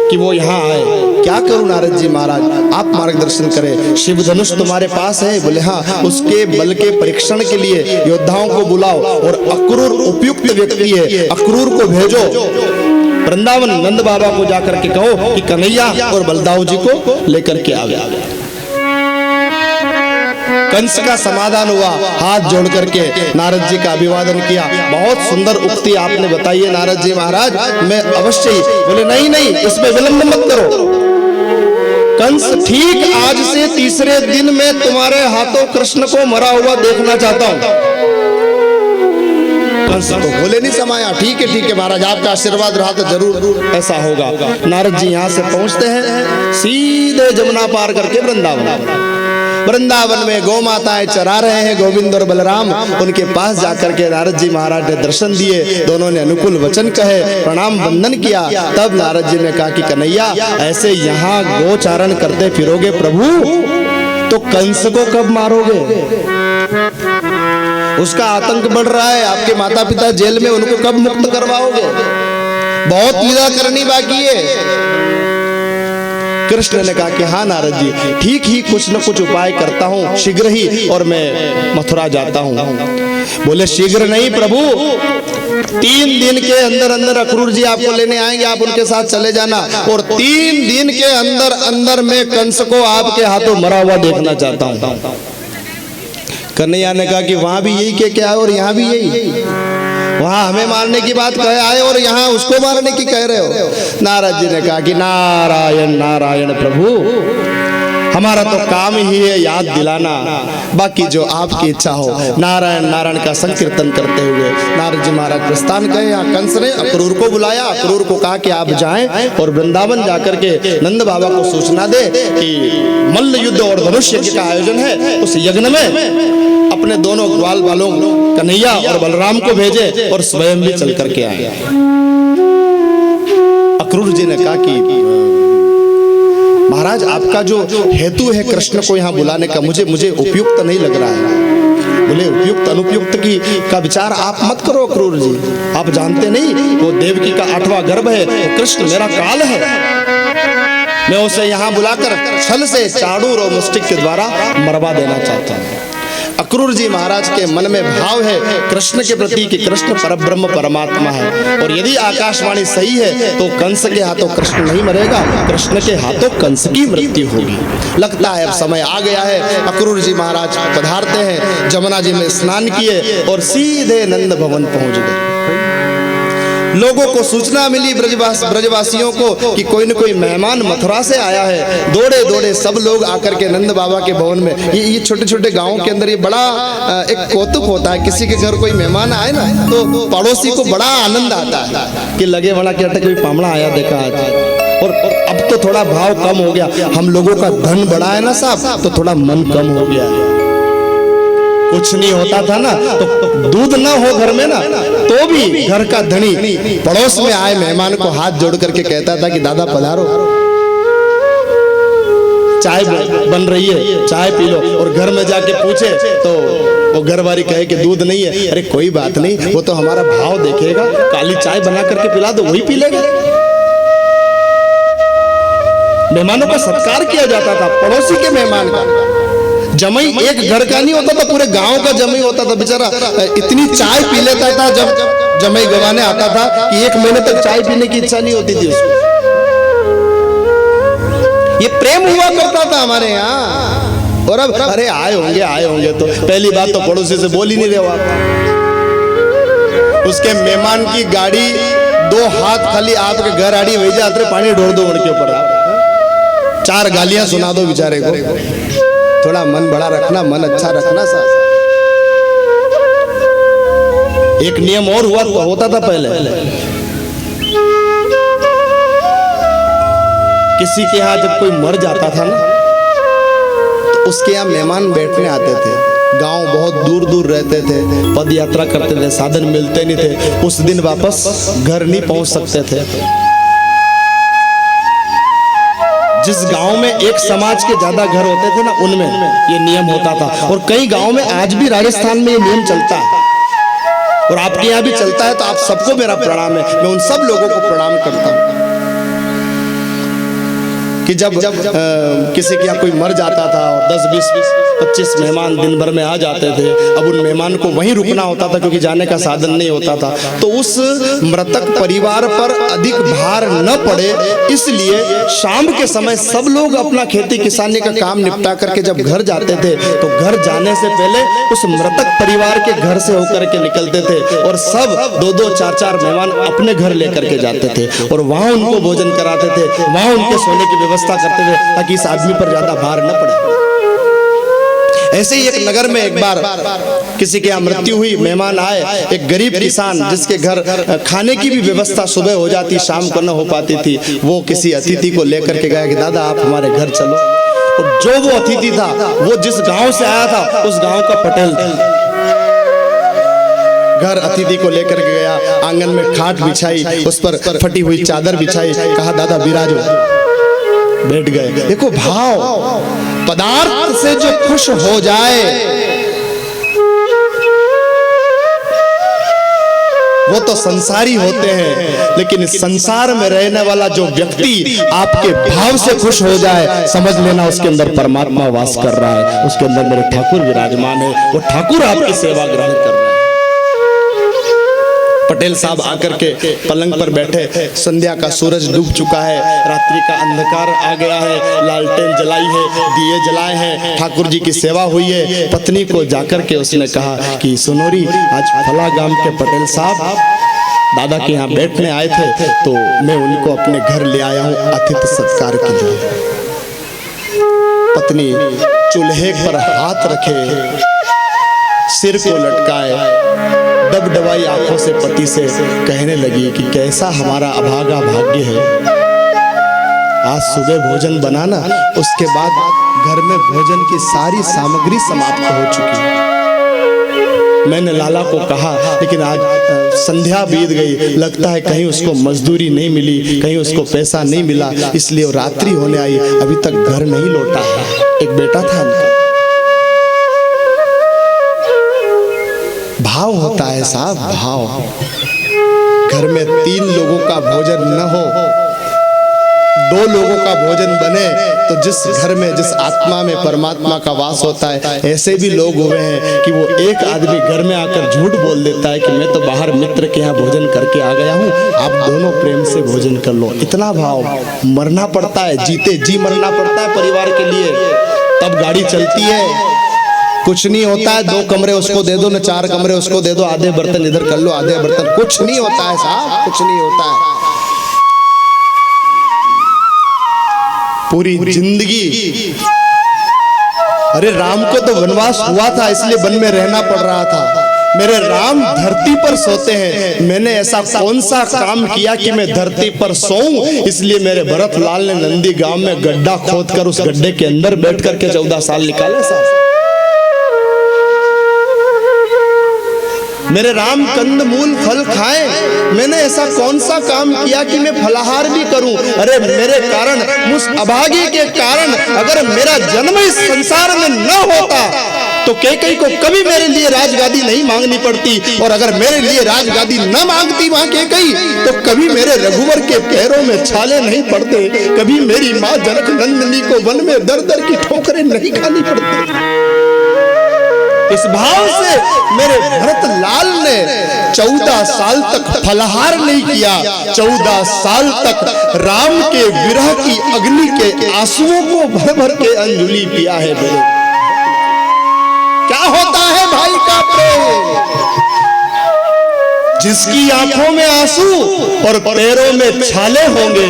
कि वो यहाँ आए। क्या करूं नारद जी महाराज, आप मार्गदर्शन करें। शिव धनुष तुम्हारे पास है? बोले हाँ। उसके बल के परीक्षण के लिए योद्धाओं को बुलाओ और अक्रूर उपयुक्त व्यक्ति है, अक्रूर को भेजो। वृंदावन नंद बाबा को जाकर के कहो कि कन्हैया और बलदाऊ जी को लेकर के आवे। कंस का समाधान हुआ, हाथ जोड़ करके नारद जी का अभिवादन किया। बहुत सुंदर उक्ति आपने बताई है नारद जी महाराज, मैं अवश्य ही। बोले नहीं नहीं, इसमें विलंब मत करो। कंस ठीक आज से 3रे दिन में तुम्हारे हाथों कृष्ण को मरा हुआ देखना चाहता हूं। कंस तो बोले नहीं समाया, ठीक है महाराज, आपका आशीर्वाद रहा तो जरूर ऐसा होगा। नारद जी यहाँ से पहुंचते हैं, सीधे जमुना पार करके वृंदावन में गौ माताएं चरा रहे हैं गोविंद और बलराम। उनके पास जाकर के नारद जी महाराज ने दर्शन दिए, दोनों ने अनुकूल वचन कहे, प्रणाम वंदन किया। तब नारद जी ने कहा कि कन्हैया, ऐसे यहाँ गोचारण करते फिरोगे प्रभु तो कंस को कब मारोगे? उसका आतंक बढ़ रहा है। आपके माता पिता जेल में, उनको कब मुक्त करवाओगे? बहुत लीला करनी बाकी है। कृष्ण ने कहा कि हाँ नारद जी, ठीक ही कुछ न कुछ उपाय करता हूँ शीघ्र ही, और मैं मथुरा जाता हूँ। बोले शीघ्र नहीं प्रभु, 3 दिन के अंदर अंदर अक्रूर जी आपको लेने आएंगे, आप उनके साथ चले जाना, और 3 दिन के अंदर अंदर मैं कंस को आपके हाथों मरा हुआ देखना चाहता हूँ। कन्हैया ने कहा कि वहां भी यही कह के आए और यहाँ भी यही, वहां हमें मारने की बात कहे आए और यहाँ उसको मारने की कह रहे हो। नारद जी ने कहा कि नारायण नारायण प्रभु, हमारा तो काम ही है याद दिलाना, बाकी जो आपकी इच्छा हो। नारायण नारायण का संकीर्तन करते हुए नारद जी महाराज प्रस्थान गए। यहाँ कंस ने अक्रूर को बुलाया, अक्रूर को कहा कि आप जाएं और वृंदावन जाकर के नंद बाबा को सूचना दे कि मल्ल युद्ध और धनुष यज्ञ का आयोजन है, उस यज्ञ में अपने दोनों ग्वाल बालों कन्हैया और बलराम को भेजे और स्वयं भी चल करके आए। अक्रूर जी ने कहा कि महाराज आपका जो हेतु है कृष्ण को यहाँ बुलाने का, मुझे उपयुक्त नहीं लग रहा है। बोले उपयुक्त अनुपयुक्त का विचार आप मत करो अक्रूर जी, आप जानते नहीं वो देवकी का 8वां गर्भ है, वो कृष्ण मेरा काल है, मैं उसे यहाँ बुलाकर छल से चाड़ूर और मुष्टिक के द्वारा मरवा देना चाहता हूँ। अक्रूर जी महाराज के मन में भाव है कृष्ण के प्रति कि कृष्ण परब्रह्म परमात्मा है, और यदि आकाशवाणी सही है तो कंस के हाथों कृष्ण नहीं मरेगा, कृष्ण के हाथों कंस की मृत्यु होगी। लगता है अब समय आ गया है। अक्रूर जी महाराज पधारते हैं, जमुना जी में स्नान किए और सीधे नंद भवन पहुंच गए। लोगों को सूचना मिली ब्रजवासियों को कि कोई न कोई मेहमान मथुरा से आया है। दौड़े दौड़े सब लोग आकर के नंद बाबा के भवन में, ये छोटे छोटे गांवों के अंदर ये बड़ा एक कौतुक होता है, किसी के घर कोई मेहमान आए ना तो पड़ोसी को बड़ा आनंद आता है कि लगे बड़ा क्या कोई पामड़ा आया देखा आज। और अब तो थोड़ा भाव कम हो गया, हम लोगों का धन बढ़ा है ना साहब, तो थोड़ा मन कम हो गया है। कुछ नहीं होता था ना तो दूध ना हो घर में ना तो भी घर का धनी पड़ोस में आए मेहमान को हाथ जोड़ करके कहता था कि दादा पधारो, चाय बन रही है, चाय पी लो। और घर में जाके पूछे तो वो घरवाली कहे कि दूध नहीं है। अरे कोई बात नहीं, वो तो हमारा भाव देखेगा, काली चाय बना करके पिला दो वही पी लेगा। मेहमानों का सत्कार किया जाता था, पड़ोसी के मेहमान का। जमई एक घर का नहीं होता था, पूरे गांव का जमई होता था। बेचारा इतनी चाय पी लेता था जब जमई गवाने आता था कि 1 महीने तक चाय पीने की इच्छा नहीं होती थी उसको। ये प्रेम हुआ करता था हमारे यहाँ। और अब अरे आए होंगे तो पहली बात तो पड़ोसी से बोल ही नहीं रहे आप। उसके मेहमान की गाड़ी 2 हाथ खाली आपके घर आड़ी वही जाते पानी ढोर दो उनके ऊपर, 4 गालियां सुना दो बेचारे को। थोड़ा मन बड़ा रखना, मन अच्छा रखना साहब। एक नियम और होता था पहले, किसी के यहाँ जब कोई मर जाता था ना तो उसके यहाँ मेहमान बैठने आते थे। गांव बहुत दूर दूर रहते थे, पद यात्रा करते थे, साधन मिलते नहीं थे, उस दिन वापस घर नहीं पहुंच सकते थे। जिस गांव में एक समाज के ज्यादा घर होते थे ना उनमें ये नियम होता था। और कई गांव में आज भी राजस्थान में ये नियम चलता है और आपके यहाँ भी चलता है। तो आप सबको मेरा प्रणाम है, मैं उन सब लोगों को प्रणाम करता हूँ कि जब किसी के यहाँ कोई मर जाता था और 10, 20, 25 मेहमान दिन भर में आ जाते थे। अब उन मेहमान को वहीं रुकना होता था क्योंकि जाने का साधन नहीं होता था। तो उस मृतक परिवार पर अधिक भार न पड़े इसलिए शाम के समय सब लोग अपना खेती किसानी का काम निपटा करके जब घर जाते थे तो घर जाने से पहले उस मृतक परिवार के घर से होकर के निकलते थे और सब 2-2, 4-4 मेहमान अपने घर लेकर के जाते थे और वहां उनको भोजन कराते थे, वहां उनके सोने की व्यवस्था करते थे ताकि इस आदमी पर ज्यादा भार न पड़े। ऐसे ही एक नगर में एक बार किसी के यहाँ मृत्यु हुई, मेहमान आए, एक गरीब किसान जिसके घर खाने की भी व्यवस्था सुबह हो जाती शाम को न हो पाती थी, वो किसी अतिथि को लेकर के गया कि दादा आप हमारे घर चलो। और जो वो अतिथि था वो जिस गांव से आया था उस गांव का पटेल था। घर अतिथि को लेकर के गया, आंगन में खाट बिछाई, उस पर फटी हुई चादर बिछाई, कहा दादा विराजो, बैठ गए। देखो भाव, पदार्थ से जो खुश हो जाए वो तो संसारी होते हैं, लेकिन इस संसार में रहने वाला जो व्यक्ति आपके भाव से खुश हो जाए, समझ लेना उसके अंदर परमात्मा वास कर रहा है, उसके अंदर मेरे ठाकुर विराजमान है, वो ठाकुर आपकी सेवा ग्रहण कर रहा है। पटेल साहब आकर के पलंग पर बैठे, संध्या का सूरज डूब चुका है, रात्रि का अंधकार आ गया है, लालटेन जलाई है, दिए जलाए हैं, ठाकुर जी की सेवा हुई है। पत्नी को जाकर के उसने कहा कि सुनोरी, आज फला गांव के पटेल साहब दादा के यहाँ बैठने आए थे, तो मैं उनको अपने घर ले आया हूँ अतिथि सत्कार के लिए। पत्नी चूल्हे पर हाथ रखे, सिर को लटकाए, डबडबाई आंखों से पति से कहने लगी कि कैसा हमारा अभागा भाग्य है, आज सुबह भोजन बनाना, उसके बाद घर में भोजन की सारी सामग्री समाप्त हो चुकी है। मैंने लाला को कहा, लेकिन आज संध्या बीत गई, लगता है कहीं उसको मजदूरी नहीं मिली, कहीं उसको पैसा नहीं मिला, इसलिए वो रात्रि होने आई, अभी तक घर नहीं लौटा है। एक बेटा था उनका। भाव होता है साहब, भाव। घर में 3 लोगों का भोजन न हो, 2 लोगों का भोजन बने, तो जिस घर में, जिस आत्मा में परमात्मा का वास होता है, ऐसे भी लोग हुए हैं कि वो एक आदमी घर में आकर झूठ बोल देता है कि मैं तो बाहर मित्र के यहाँ भोजन करके आ गया हूँ, आप दोनों प्रेम से भोजन कर लो। इतना भाव, मरना पड़ता है, जीते जी मरना पड़ता है परिवार के लिए, तब गाड़ी चलती है। कुछ नहीं होता है, 2 कमरे उसको दे दो, न 4 कमरे उसको दे दो, आधे बर्तन इधर कर लो, आधे बर्तन, कुछ नहीं होता है साहब, कुछ नहीं होता है। पूरी जिंदगी, अरे राम को तो वनवास हुआ था, इसलिए वन में रहना पड़ रहा था। मेरे राम धरती पर सोते हैं, मैंने ऐसा कौन सा काम किया कि मैं धरती पर सोऊं, इसलिए मेरे भरत लाल ने नंदी गांव में गड्ढा खोदकर उस गड्ढे के अंदर बैठ करके 14 साल निकाले साहब। मेरे राम कंद मूल फल खाएं, मैंने ऐसा कौन सा काम किया कि मैं फलाहार भी करूं। अरे मेरे कारण, उस अभागी के कारण अगर मेरा जन्म इस संसार में न होता तो कैकेयी को कभी मेरे लिए राजगादी नहीं मांगनी पड़ती, और अगर मेरे लिए राजगादी न मांगती वहां कैकेयी तो कभी मेरे रघुवर के पैरों में छाले नहीं पड़ते, कभी मेरी माँ जनक नंदिनी को वन में दर दर की ठोकरें नहीं खानी पड़ती। इस भाव से मेरे भरत लाल ने 14 साल तक फलाहार नहीं किया, 14 साल तक राम के विरह की अग्नि के आंसुओं को भर भर के अंजलि पिया है। मेरे क्या होता है भाई का प्रेम, जिसकी आंखों में आंसू और पैरों में छाले होंगे,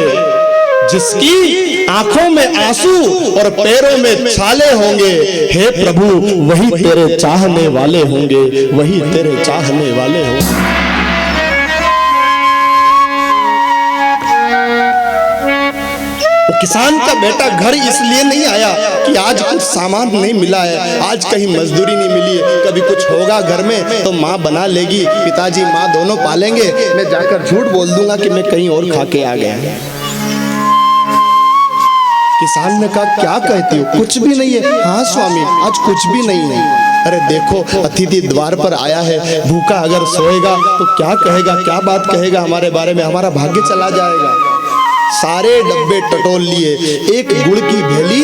जिसकी आंखों में आंसू और पैरों में छाले होंगे, हे प्रभु वही तेरे चाहने वाले होंगे, वही तेरे चाहने वाले होंगे। किसान का बेटा घर इसलिए नहीं आया कि आज कुछ सामान नहीं मिला है, आज कहीं मजदूरी नहीं मिली है, कभी कुछ होगा घर में तो माँ बना लेगी, पिताजी माँ दोनों पालेंगे, मैं जाकर झूठ बोल दूंगा कि मैं कहीं और खा के आ गया। किसान ने कहा क्या कहती हो, कुछ भी नहीं है। हाँ स्वामी, आज कुछ भी नहीं है। अरे देखो अतिथि द्वार पर आया है, भूखा अगर सोएगा तो क्या कहेगा, क्या बात कहेगा हमारे बारे में, हमारा भाग्य चला जाएगा। सारे डब्बे टटोल लिए, एक गुड़ की भेली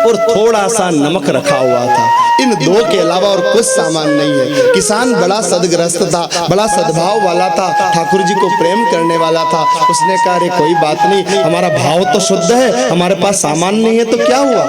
और थोड़ा सा नमक रखा हुआ था, इन 2 के अलावा और कुछ सामान नहीं है। किसान बड़ा सदग्रस्त था, बड़ा सद्भाव वाला था, ठाकुर जी को प्रेम करने वाला था। उसने कहा अरे कोई बात नहीं, हमारा भाव तो शुद्ध है, हमारे पास सामान नहीं है तो क्या हुआ,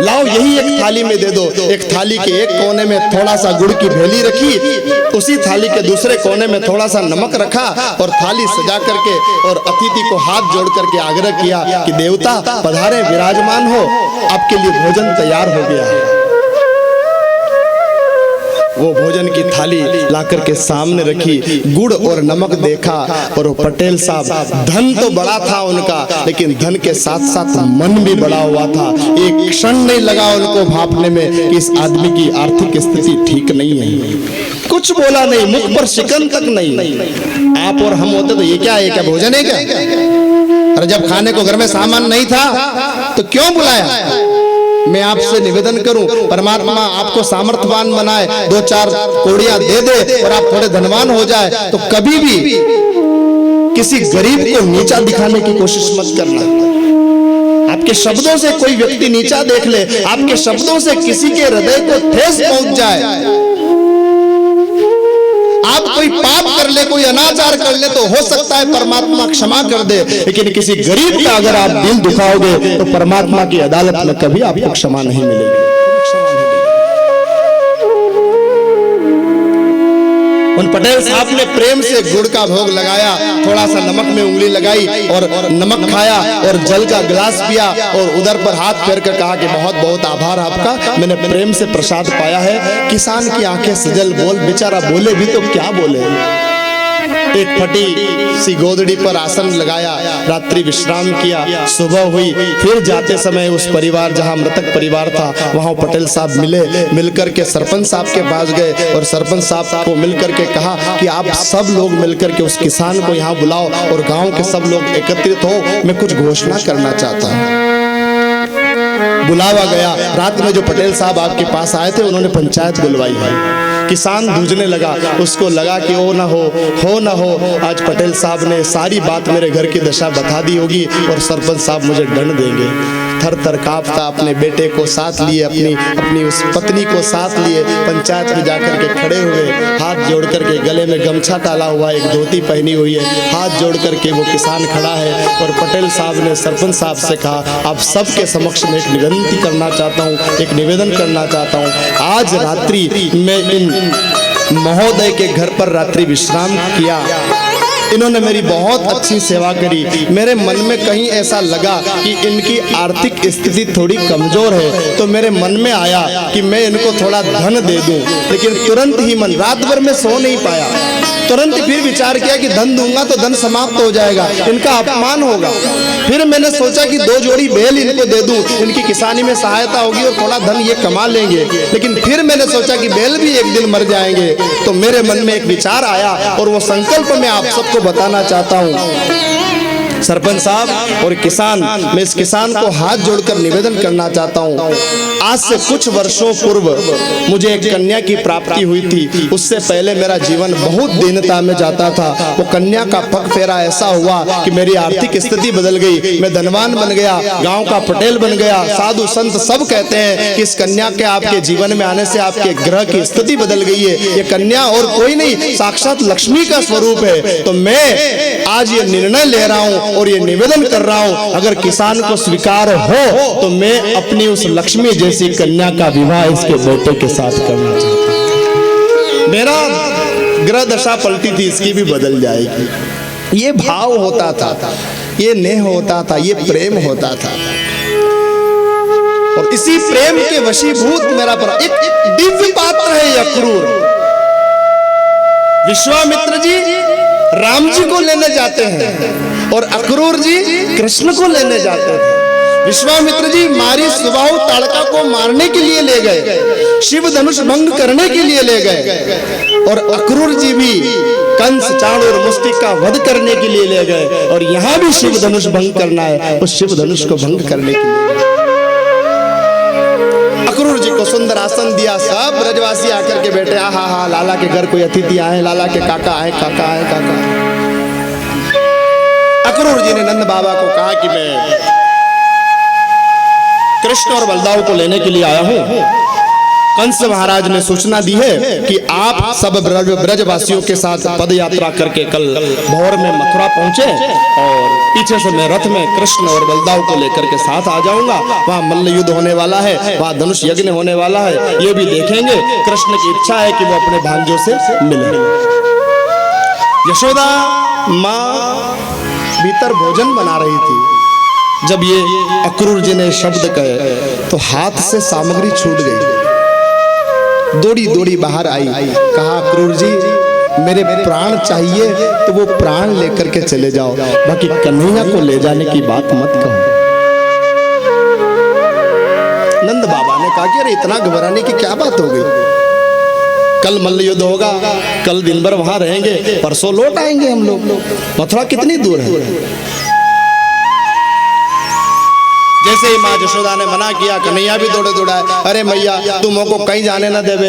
लाओ यही एक थाली में दे दो। एक थाली के एक कोने में थोड़ा सा गुड़ की भेली रखी, उसी थाली के दूसरे कोने में थोड़ा सा नमक रखा और थाली सजा करके और अतिथि को हाथ जोड़ करके आग्रह किया कि देवता पधारे, विराजमान हो, आपके लिए भोजन तैयार हो गया है। वो भोजन की थाली लाकर के सामने रखी, गुड़ और नमक देखा, और वो पटेल साहब, धन तो बड़ा था उनका, लेकिन धन के साथ साथ मन भी बड़ा हुआ था। एक क्षण नहीं लगा उनको भापने में कि इस आदमी की आर्थिक स्थिति ठीक नहीं है। कुछ बोला नहीं, मुख पर शिकन तक नहीं। आप और हम होते तो ये क्या है, क्या भोजन है क्या? अरे जब खाने को घर में सामान नहीं था तो क्यों बुलाया? मैं आपसे निवेदन करूं, परमात्मा आपको सामर्थ्यवान बनाए, 2-4 कोड़ियां दे दे और आप थोड़े धनवान हो जाए, तो कभी भी किसी गरीब को नीचा दिखाने की कोशिश मत करना। आपके शब्दों से कोई व्यक्ति नीचा देख ले, आपके शब्दों से किसी के हृदय को ठेस पहुंच जाए, आप कोई पाप कर ले, कोई अनाचार कर ले, तो हो सकता है परमात्मा क्षमा कर दे, लेकिन किसी गरीब का अगर आप दिल दुखाओगे तो परमात्मा की अदालत में कभी आपको क्षमा नहीं मिलेगी। उन पटेल साहब ने प्रेम से गुड़ का भोग लगाया, थोड़ा सा नमक में उंगली लगाई और नमक खाया और जल का गिलास पिया और उधर पर हाथ फेर कर कहा कि बहुत बहुत आभार आपका, मैंने प्रेम से प्रसाद पाया है। किसान की आंखें सजल, बोल बेचारा बोले भी तो क्या बोले। एक फटी सी गोदड़ी पर आसन लगाया, रात्रि विश्राम किया, सुबह हुई, फिर जाते समय उस परिवार जहां मृतक परिवार था वहां पटेल साहब मिले, मिलकर के सरपंच साहब के पास गए और सरपंच साहब को मिलकर के कहा कि आप सब लोग मिलकर के उस किसान को यहाँ बुलाओ और गांव के सब लोग एकत्रित हो, मैं कुछ घोषणा करना चाहता हूँ। बुलावा गया। रात में जो पटेल साहब आपके पास आए थे उन्होंने पंचायत बुलवाई है। किसान दूजने लगा, उसको लगा कि हो ना हो, आज पटेल साहब ने सारी बात मेरे घर की दशा बता दी होगी और सरपंच साहब मुझे दंड देंगे। थर थर कांपता अपने बेटे को साथ लिए, अपनी उस पत्नी को साथ लिए पंचायत में जाकर के खड़े हुए, हाथ जोड़ करके, गले में गमछा डाला हुआ, एक धोती पहनी हुई है, हाथ जोड़ करके वो किसान खड़ा है और पटेल साहब ने सरपंच साहब से कहा, आप सबके समक्ष में एक विनती करना चाहता हूँ, एक निवेदन करना चाहता हूँ। आज रात्रि मैं इन महोदय के घर पर रात्रि विश्राम किया, इन्होंने मेरी बहुत अच्छी सेवा करी। मेरे मन में कहीं ऐसा लगा कि इनकी आर्थिक स्थिति थोड़ी कमजोर है, तो मेरे मन में आया कि मैं इनको थोड़ा धन दे दूं, लेकिन तुरंत ही मन, रात भर में सो नहीं पाया, तुरंत फिर विचार किया कि धन दूंगा तो धन समाप्त हो जाएगा, इनका अपमान होगा। फिर मैंने सोचा कि 2 जोड़ी बैल इनको दे दूं, इनकी किसानी में सहायता होगी और थोड़ा धन ये कमा लेंगे। लेकिन फिर मैंने सोचा कि बैल भी एक दिन मर जाएंगे। तो मेरे मन में एक विचार आया और वो संकल्प मैं आप सबको बताना चाहता हूँ। सरपंच साहब और किसान, मैं इस किसान को हाथ जोड़कर निवेदन करना चाहता हूँ, आज से कुछ वर्षों पूर्व मुझे एक कन्या की प्राप्ति हुई थी। उससे पहले मेरा जीवन बहुत दीनता में जाता था। वो कन्या का पग फेरा ऐसा हुआ कि मेरी आर्थिक स्थिति बदल गई, मैं धनवान बन गया, गांव का पटेल बन गया। साधु संत सब कहते हैं कि इस कन्या के आपके जीवन में आने से आपके ग्रह की स्थिति बदल गई है। ये कन्या और कोई नहीं, साक्षात लक्ष्मी का स्वरूप है। तो मैं आज ये निर्णय ले रहा हूँ और ये निवेदन कर रहा हूं, अगर किसान को स्वीकार हो तो मैं अपनी उस लक्ष्मी जैसी कन्या का विवाह इसके बेटे के साथ करना चाहता हूं। मेरा ग्रह दशा पलटी थी, इसकी भी बदल जाएगी। ये भाव होता था, ये नेह होता था, ये प्रेम होता था और इसी प्रेम के वशीभूत मेरा पर एक दिव्य पात्र है अक्रूर। विश्वामित्र जी राम जी को लेने जाते हैं और अक्रूर जी कृष्ण को लेने जाते हैं। विश्वामित्र जी मारी सुबाहु ताड़का को मारने के लिए ले गए, शिव धनुष भंग करने के लिए ले गए और अक्रूर जी भी कंस, चाणूर, मुष्टिक का वध करने के लिए ले गए और यहाँ भी शिव धनुष भंग करना है, उस शिव धनुष को भंग करने के लिए अक्रूर जी को सुंदर आसन दिया। सब ब्रजवासी आकर के बैठे, हा लाला के घर कोई अतिथि आए, लाला के काका आए, काका आए, काका। अक्रूर जी ने नंद बाबा को कहा कि मैं कृष्ण और बलदाऊ को लेने के लिए आया हूं। कंस महाराज ने सूचना दी है कि आप सब ब्रजवासियों के साथ पद यात्रा करके कल भोर में मथुरा पहुंचे और पीछे से मैं रथ में कृष्ण और बलदाऊ को लेकर के साथ आ जाऊंगा। वहां मल्ल युद्ध होने वाला है, वहां धनुष यज्ञ होने वाला है, ये भी देखेंगे। कृष्ण की इच्छा है कि वो अपने भांजों से मिले। यशोदा माँ भीतर भोजन बना रही थी। जब ये अक्रूर जी ने शब्द कहे तो हाथ से सामग्री छूट गई, दौड़ी दौड़ी बाहर आई। कहा अक्रूर जी मेरे प्राण चाहिए तो वो प्राण लेकर के चले जाओ, बाकी कन्हैया को ले जाने की बात मत कहो। नंद बाबा ने कहा कि अरे इतना घबराने की क्या बात हो गई, कल मल्ल युद्ध होगा, कल दिन भर वहां रहेंगे, परसों लौट आएंगे हम लोग। मथुरा कितनी दूर है। जैसे ही माँ यशोदा ने मना किया, कन्हैया भी दौड़े दौड़ाए, अरे मैया तुम को कहीं जाने ना देवे,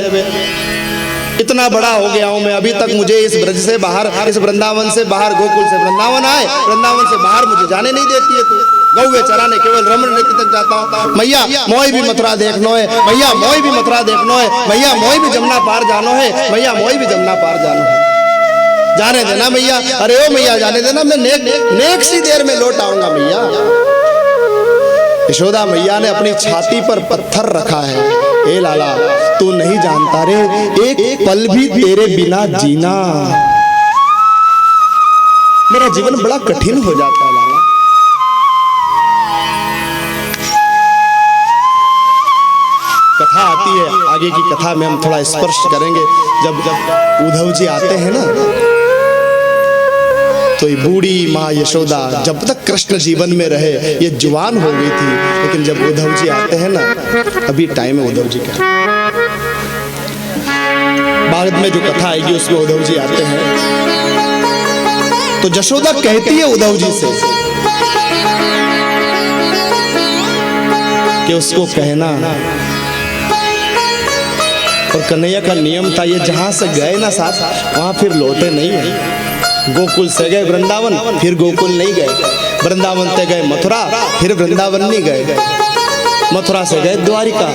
इतना बड़ा हो गया हूं मैं, अभी तक मुझे इस ब्रज से बाहर, इस वृंदावन से बाहर, गोकुल से वृंदावन आए, वृंदावन से बाहर मुझे जाने नहीं देती है तू। गौवे चराने केवल रमण नृत्य तक जाता हूँ। मैया मोई भी मथुरा देखनो है, मैया मोई भी मथुरा देखनो है, मैया मोई भी जमुना पार जानो है, मैया मोई भी जमुना पार जानो है। जाने देना मैया, अरे ओ मैया जाने देना, मैं नेक सी देर में लौट आऊंगा मैया। यशोदा मैया ने अपनी छाती पर पत्थर रखा है, ए लाला तू नहीं जानता रे, एक पल भी तेरे बिना जीना मेरा जीवन बड़ा कठिन हो जाता है लाला। कथा आती है, आगे की कथा में हम थोड़ा स्पर्श करेंगे। जब उद्धव जी आते हैं ना, तो ये बूढ़ी माँ यशोदा जब तक कृष्ण जीवन में रहे ये जवान हो गई थी, लेकिन जब उद्धव जी आते हैं ना, अभी टाइम है उद्धव जी का, बाद में जो कथा आएगी उसमें उद्धव जी आते हैं, तो यशोदा कहती है उद्धव जी से कि उसको कहना, और कन्हैया का नियम था ये जहां से गए ना साथ वहां फिर लौटे नहीं है। गोकुल से गए वृंदावन, फिर गोकुल नहीं गए, वृंदावन से गए मथुरा, फिर वृंदावन नहीं गए, मथुरा से गए द्वारिका,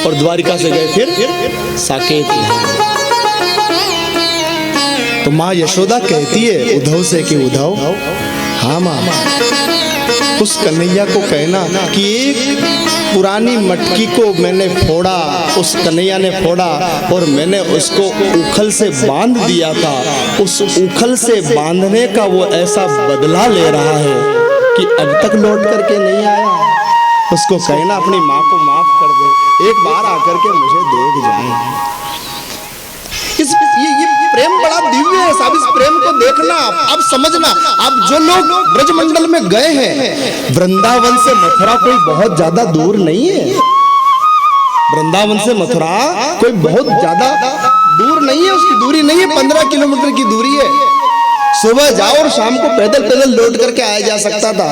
और द्वारिका से गए फिर साकेत। तो माँ यशोदा कहती है उद्धव से कि उद्धव, हाँ माँ, उस कन्हैया को कहना कि एक पुरानी मटकी को मैंने फोड़ा, उस कन्हैया ने फोड़ा, और मैंने उसको उखल से बांध दिया था, उस उखल से बांधने का वो ऐसा बदला ले रहा है कि अब तक लौट करके नहीं आया। उसको कहना अपनी माँ को माफ कर दे, एक बार आकर के मुझे देख जाए। ये प्रेम बड़ा दिव्य है साहब, इस प्रेम को देखना, अब समझना। अब जो लोग ब्रजमंडल में गए हैं, वृंदावन से मथुरा कोई बहुत ज्यादा दूर नहीं है, वृंदावन से मथुरा कोई बहुत ज्यादा दूर नहीं है, उसकी दूरी नहीं है, 15 किलोमीटर की दूरी है। सुबह जाओ और शाम को पैदल पैदल लौट करके आया जा सकता था,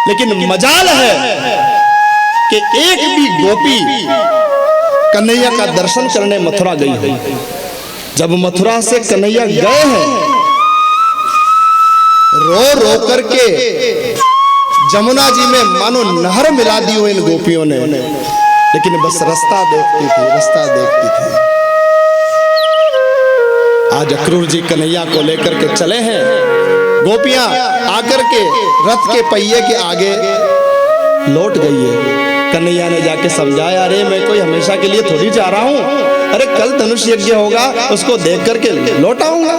लेकिन मजाल है कि एक भी गोपी कन्हैया का दर्शन करने मथुरा गई है। जब मथुरा से कन्हैया गए हैं, रो रो करके जमुना जी में मानो नहर मिला दी हो इन गोपियों ने, लेकिन बस रास्ता देखती थी, रास्ता देखती थी। आज अक्रूर जी कन्हैया को लेकर के चले हैं, गोपियां आकर के रथ के पहिए के आगे लौट गई है। कन्हैया ने जाके समझाया, अरे मैं कोई हमेशा के लिए थोड़ी जा रहा हूं, अरे कल धनुष यज्ञ होगा, उसको देख करके लौट आऊंगा।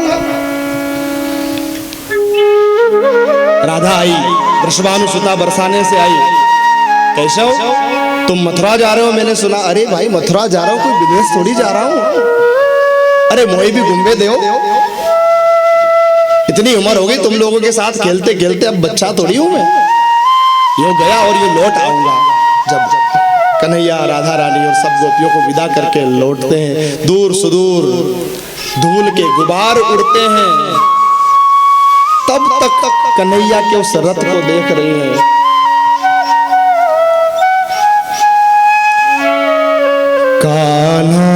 राधा आई, वृषभानुसुता बरसाने से आई, कैशव तुम मथुरा जा रहे हो मैंने सुना। अरे भाई मथुरा जा रहा हूं, कोई विदेश थोड़ी जा रहा हूं, अरे मोई भी घूमे दो, इतनी उम्र हो गई तुम लोगों के साथ खेलते खेलते, अब बच्चा थोड़ी हूं मैं, यो गया और ये लौट आऊंगा। जब कन्हैया राधा रानी और सब गोपियों को विदा करके लौटते हैं, दूर सुदूर धूल के गुबार उड़ते हैं, तब तक कन्हैया के उस रथ को देख रही हैं। कान्हा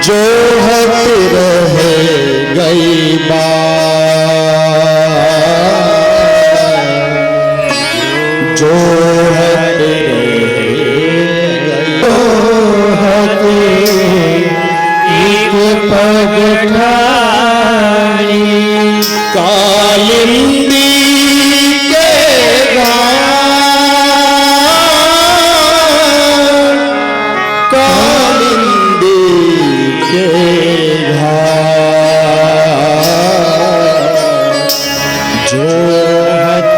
जो हट रह गई जो हट एक पग ठानी कालिंदी के घाट, कालिंदी के घाट, जो हट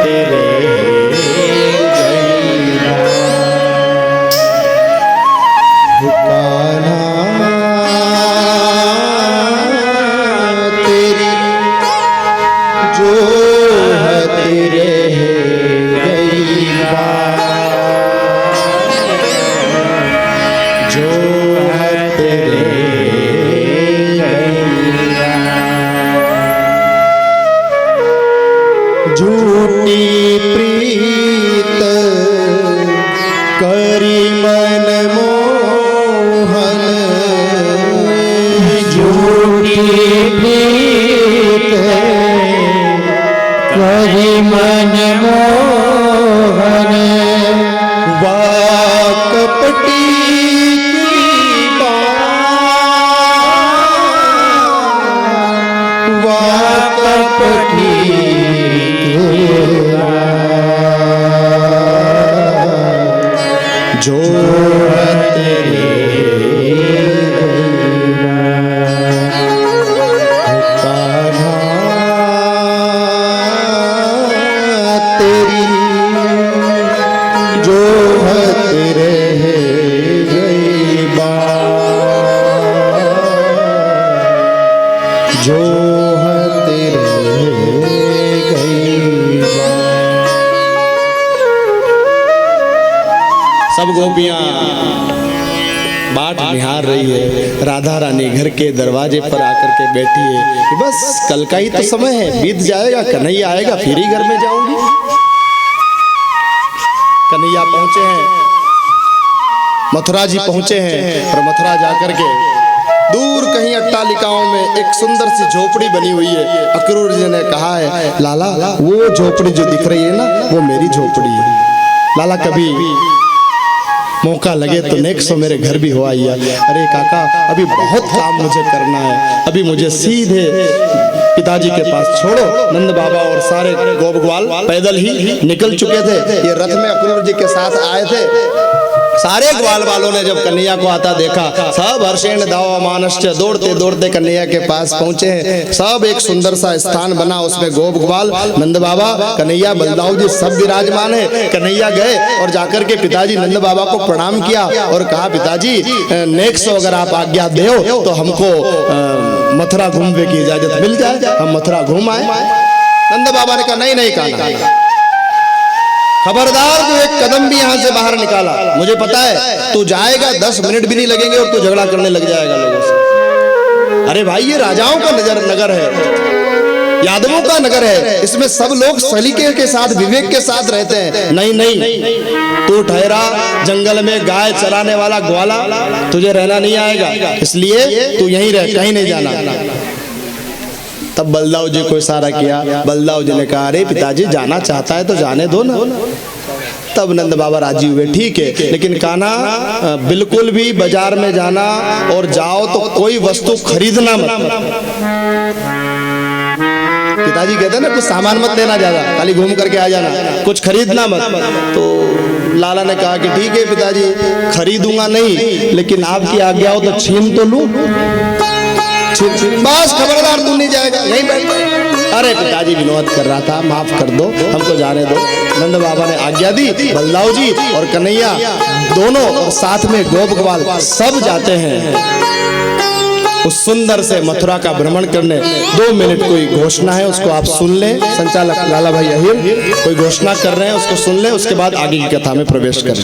जो है तेरे झूठी प्रीत करी मन मोहन, झूठी प्रीत करी मन मोहन, कपटी कपटी जो तेरे कान्हा तेरी जो तेरे गई बात, जो तेरे गई बात। सब गोपियां बाट निहार रही है, राधा रानी घर के दरवाजे पर आकर के बैठी है कि बस कल का ही तो समय है, बीत जाएगा, कन्हैया आएगा फिर ही घर में जाऊंगी। कन्हैया पहुंचे हैं, मथुरा जी पहुंचे हैं, और मथुरा जाकर के दूर कहीं अट्टालिकाओं में एक सुंदर सी झोपड़ी बनी हुई है। अक्रूर जी ने कहा है, लाला वो झोपड़ी जो दिख रही है ना, वो मेरी झोपड़ी है। लाला कभी मौका लगे तो नेक्स्ट मेरे घर भी हो आइए। अरे काका अभी बहुत काम मुझे करना है, अभी मुझे सीधे पिताजी के पास छोड़ो। नंद बाबा और सारे गोपग्वाल पैदल ही निकल चुके थे, ये रथ में अक्रूर जी के साथ आए थे। सारे ग्वाल वालों ने जब कन्हैया को आता देखा, सब हर्षेण दावा मानश्च, दौड़ते दौड़ते कन्हैया के पास पहुंचे हैं। सब एक सुंदर सा स्थान बना, उसमें गोप ग्वाल, नंद बाबा, कन्हैया, बलदाऊ जी सब विराजमान है। कन्हैया गए और जाकर के पिताजी नंद बाबा को प्रणाम किया और कहा, पिताजी नेक्स्ट अगर आप आज्ञा दो तो हमको मथुरा घूमने की इजाजत मिल जाए, हम मथुरा घूम आए। नंद बाबा ने कहा, नहीं नहीं कान्हा, खबरदार तू एक कदम भी यहाँ से बाहर निकाला, मुझे पता है तू जाएगा 10 मिनट भी नहीं लगेंगे और तू झगड़ा करने लग जाएगा लोगों से। अरे भाई ये राजाओं का नगर है, यादवों का नगर है, इसमें सब लोग सलीके के साथ विवेक के साथ रहते हैं। नहीं नहीं, तू ठहरा, जंगल में गाय चराने वाला ग्वाला, तुझे रहना नहीं आएगा, इसलिए तू यहीं रह, कहीं नहीं जाना। तब बलदाऊ जी को इशारा किया, बलदाऊ जी ने कहा, अरे पिताजी जाना चाहता है तो जाने दो ना। तब नंद बाबा राजी हुए, ठीक है, लेकिन कान्हा बिल्कुल भी बाजार में जाना और जाओ तो कोई वस्तु खरीदना मत। पिताजी कहते हैं ना, कुछ सामान मत लेना ज्यादा, खाली घूम करके आ जाना, कुछ खरीदना मत। तो लाला ने कहा कि ठीक है पिताजी, खरीदूंगा नहीं, लेकिन आपकी आज्ञा हो तो छीन तो लूं। बस खबरदार तू नहीं जाएगा, यहीं बैठ। अरे पिताजी विनोद कर रहा था, माफ कर दो, हमको जाने दो। नंद बाबा ने आज्ञा दी, बलदाऊ जी और कन्हैया दोनों और साथ में गोप ग्वाल सब जाते हैं उस सुंदर से मथुरा का भ्रमण करने। 2 मिनट कोई घोषणा है, उसको आप सुन लें। संचालक लाला भाई अहिर कोई घोषणा कर रहे हैं, उसको सुन लें, उसके बाद आगे की कथा में प्रवेश करें।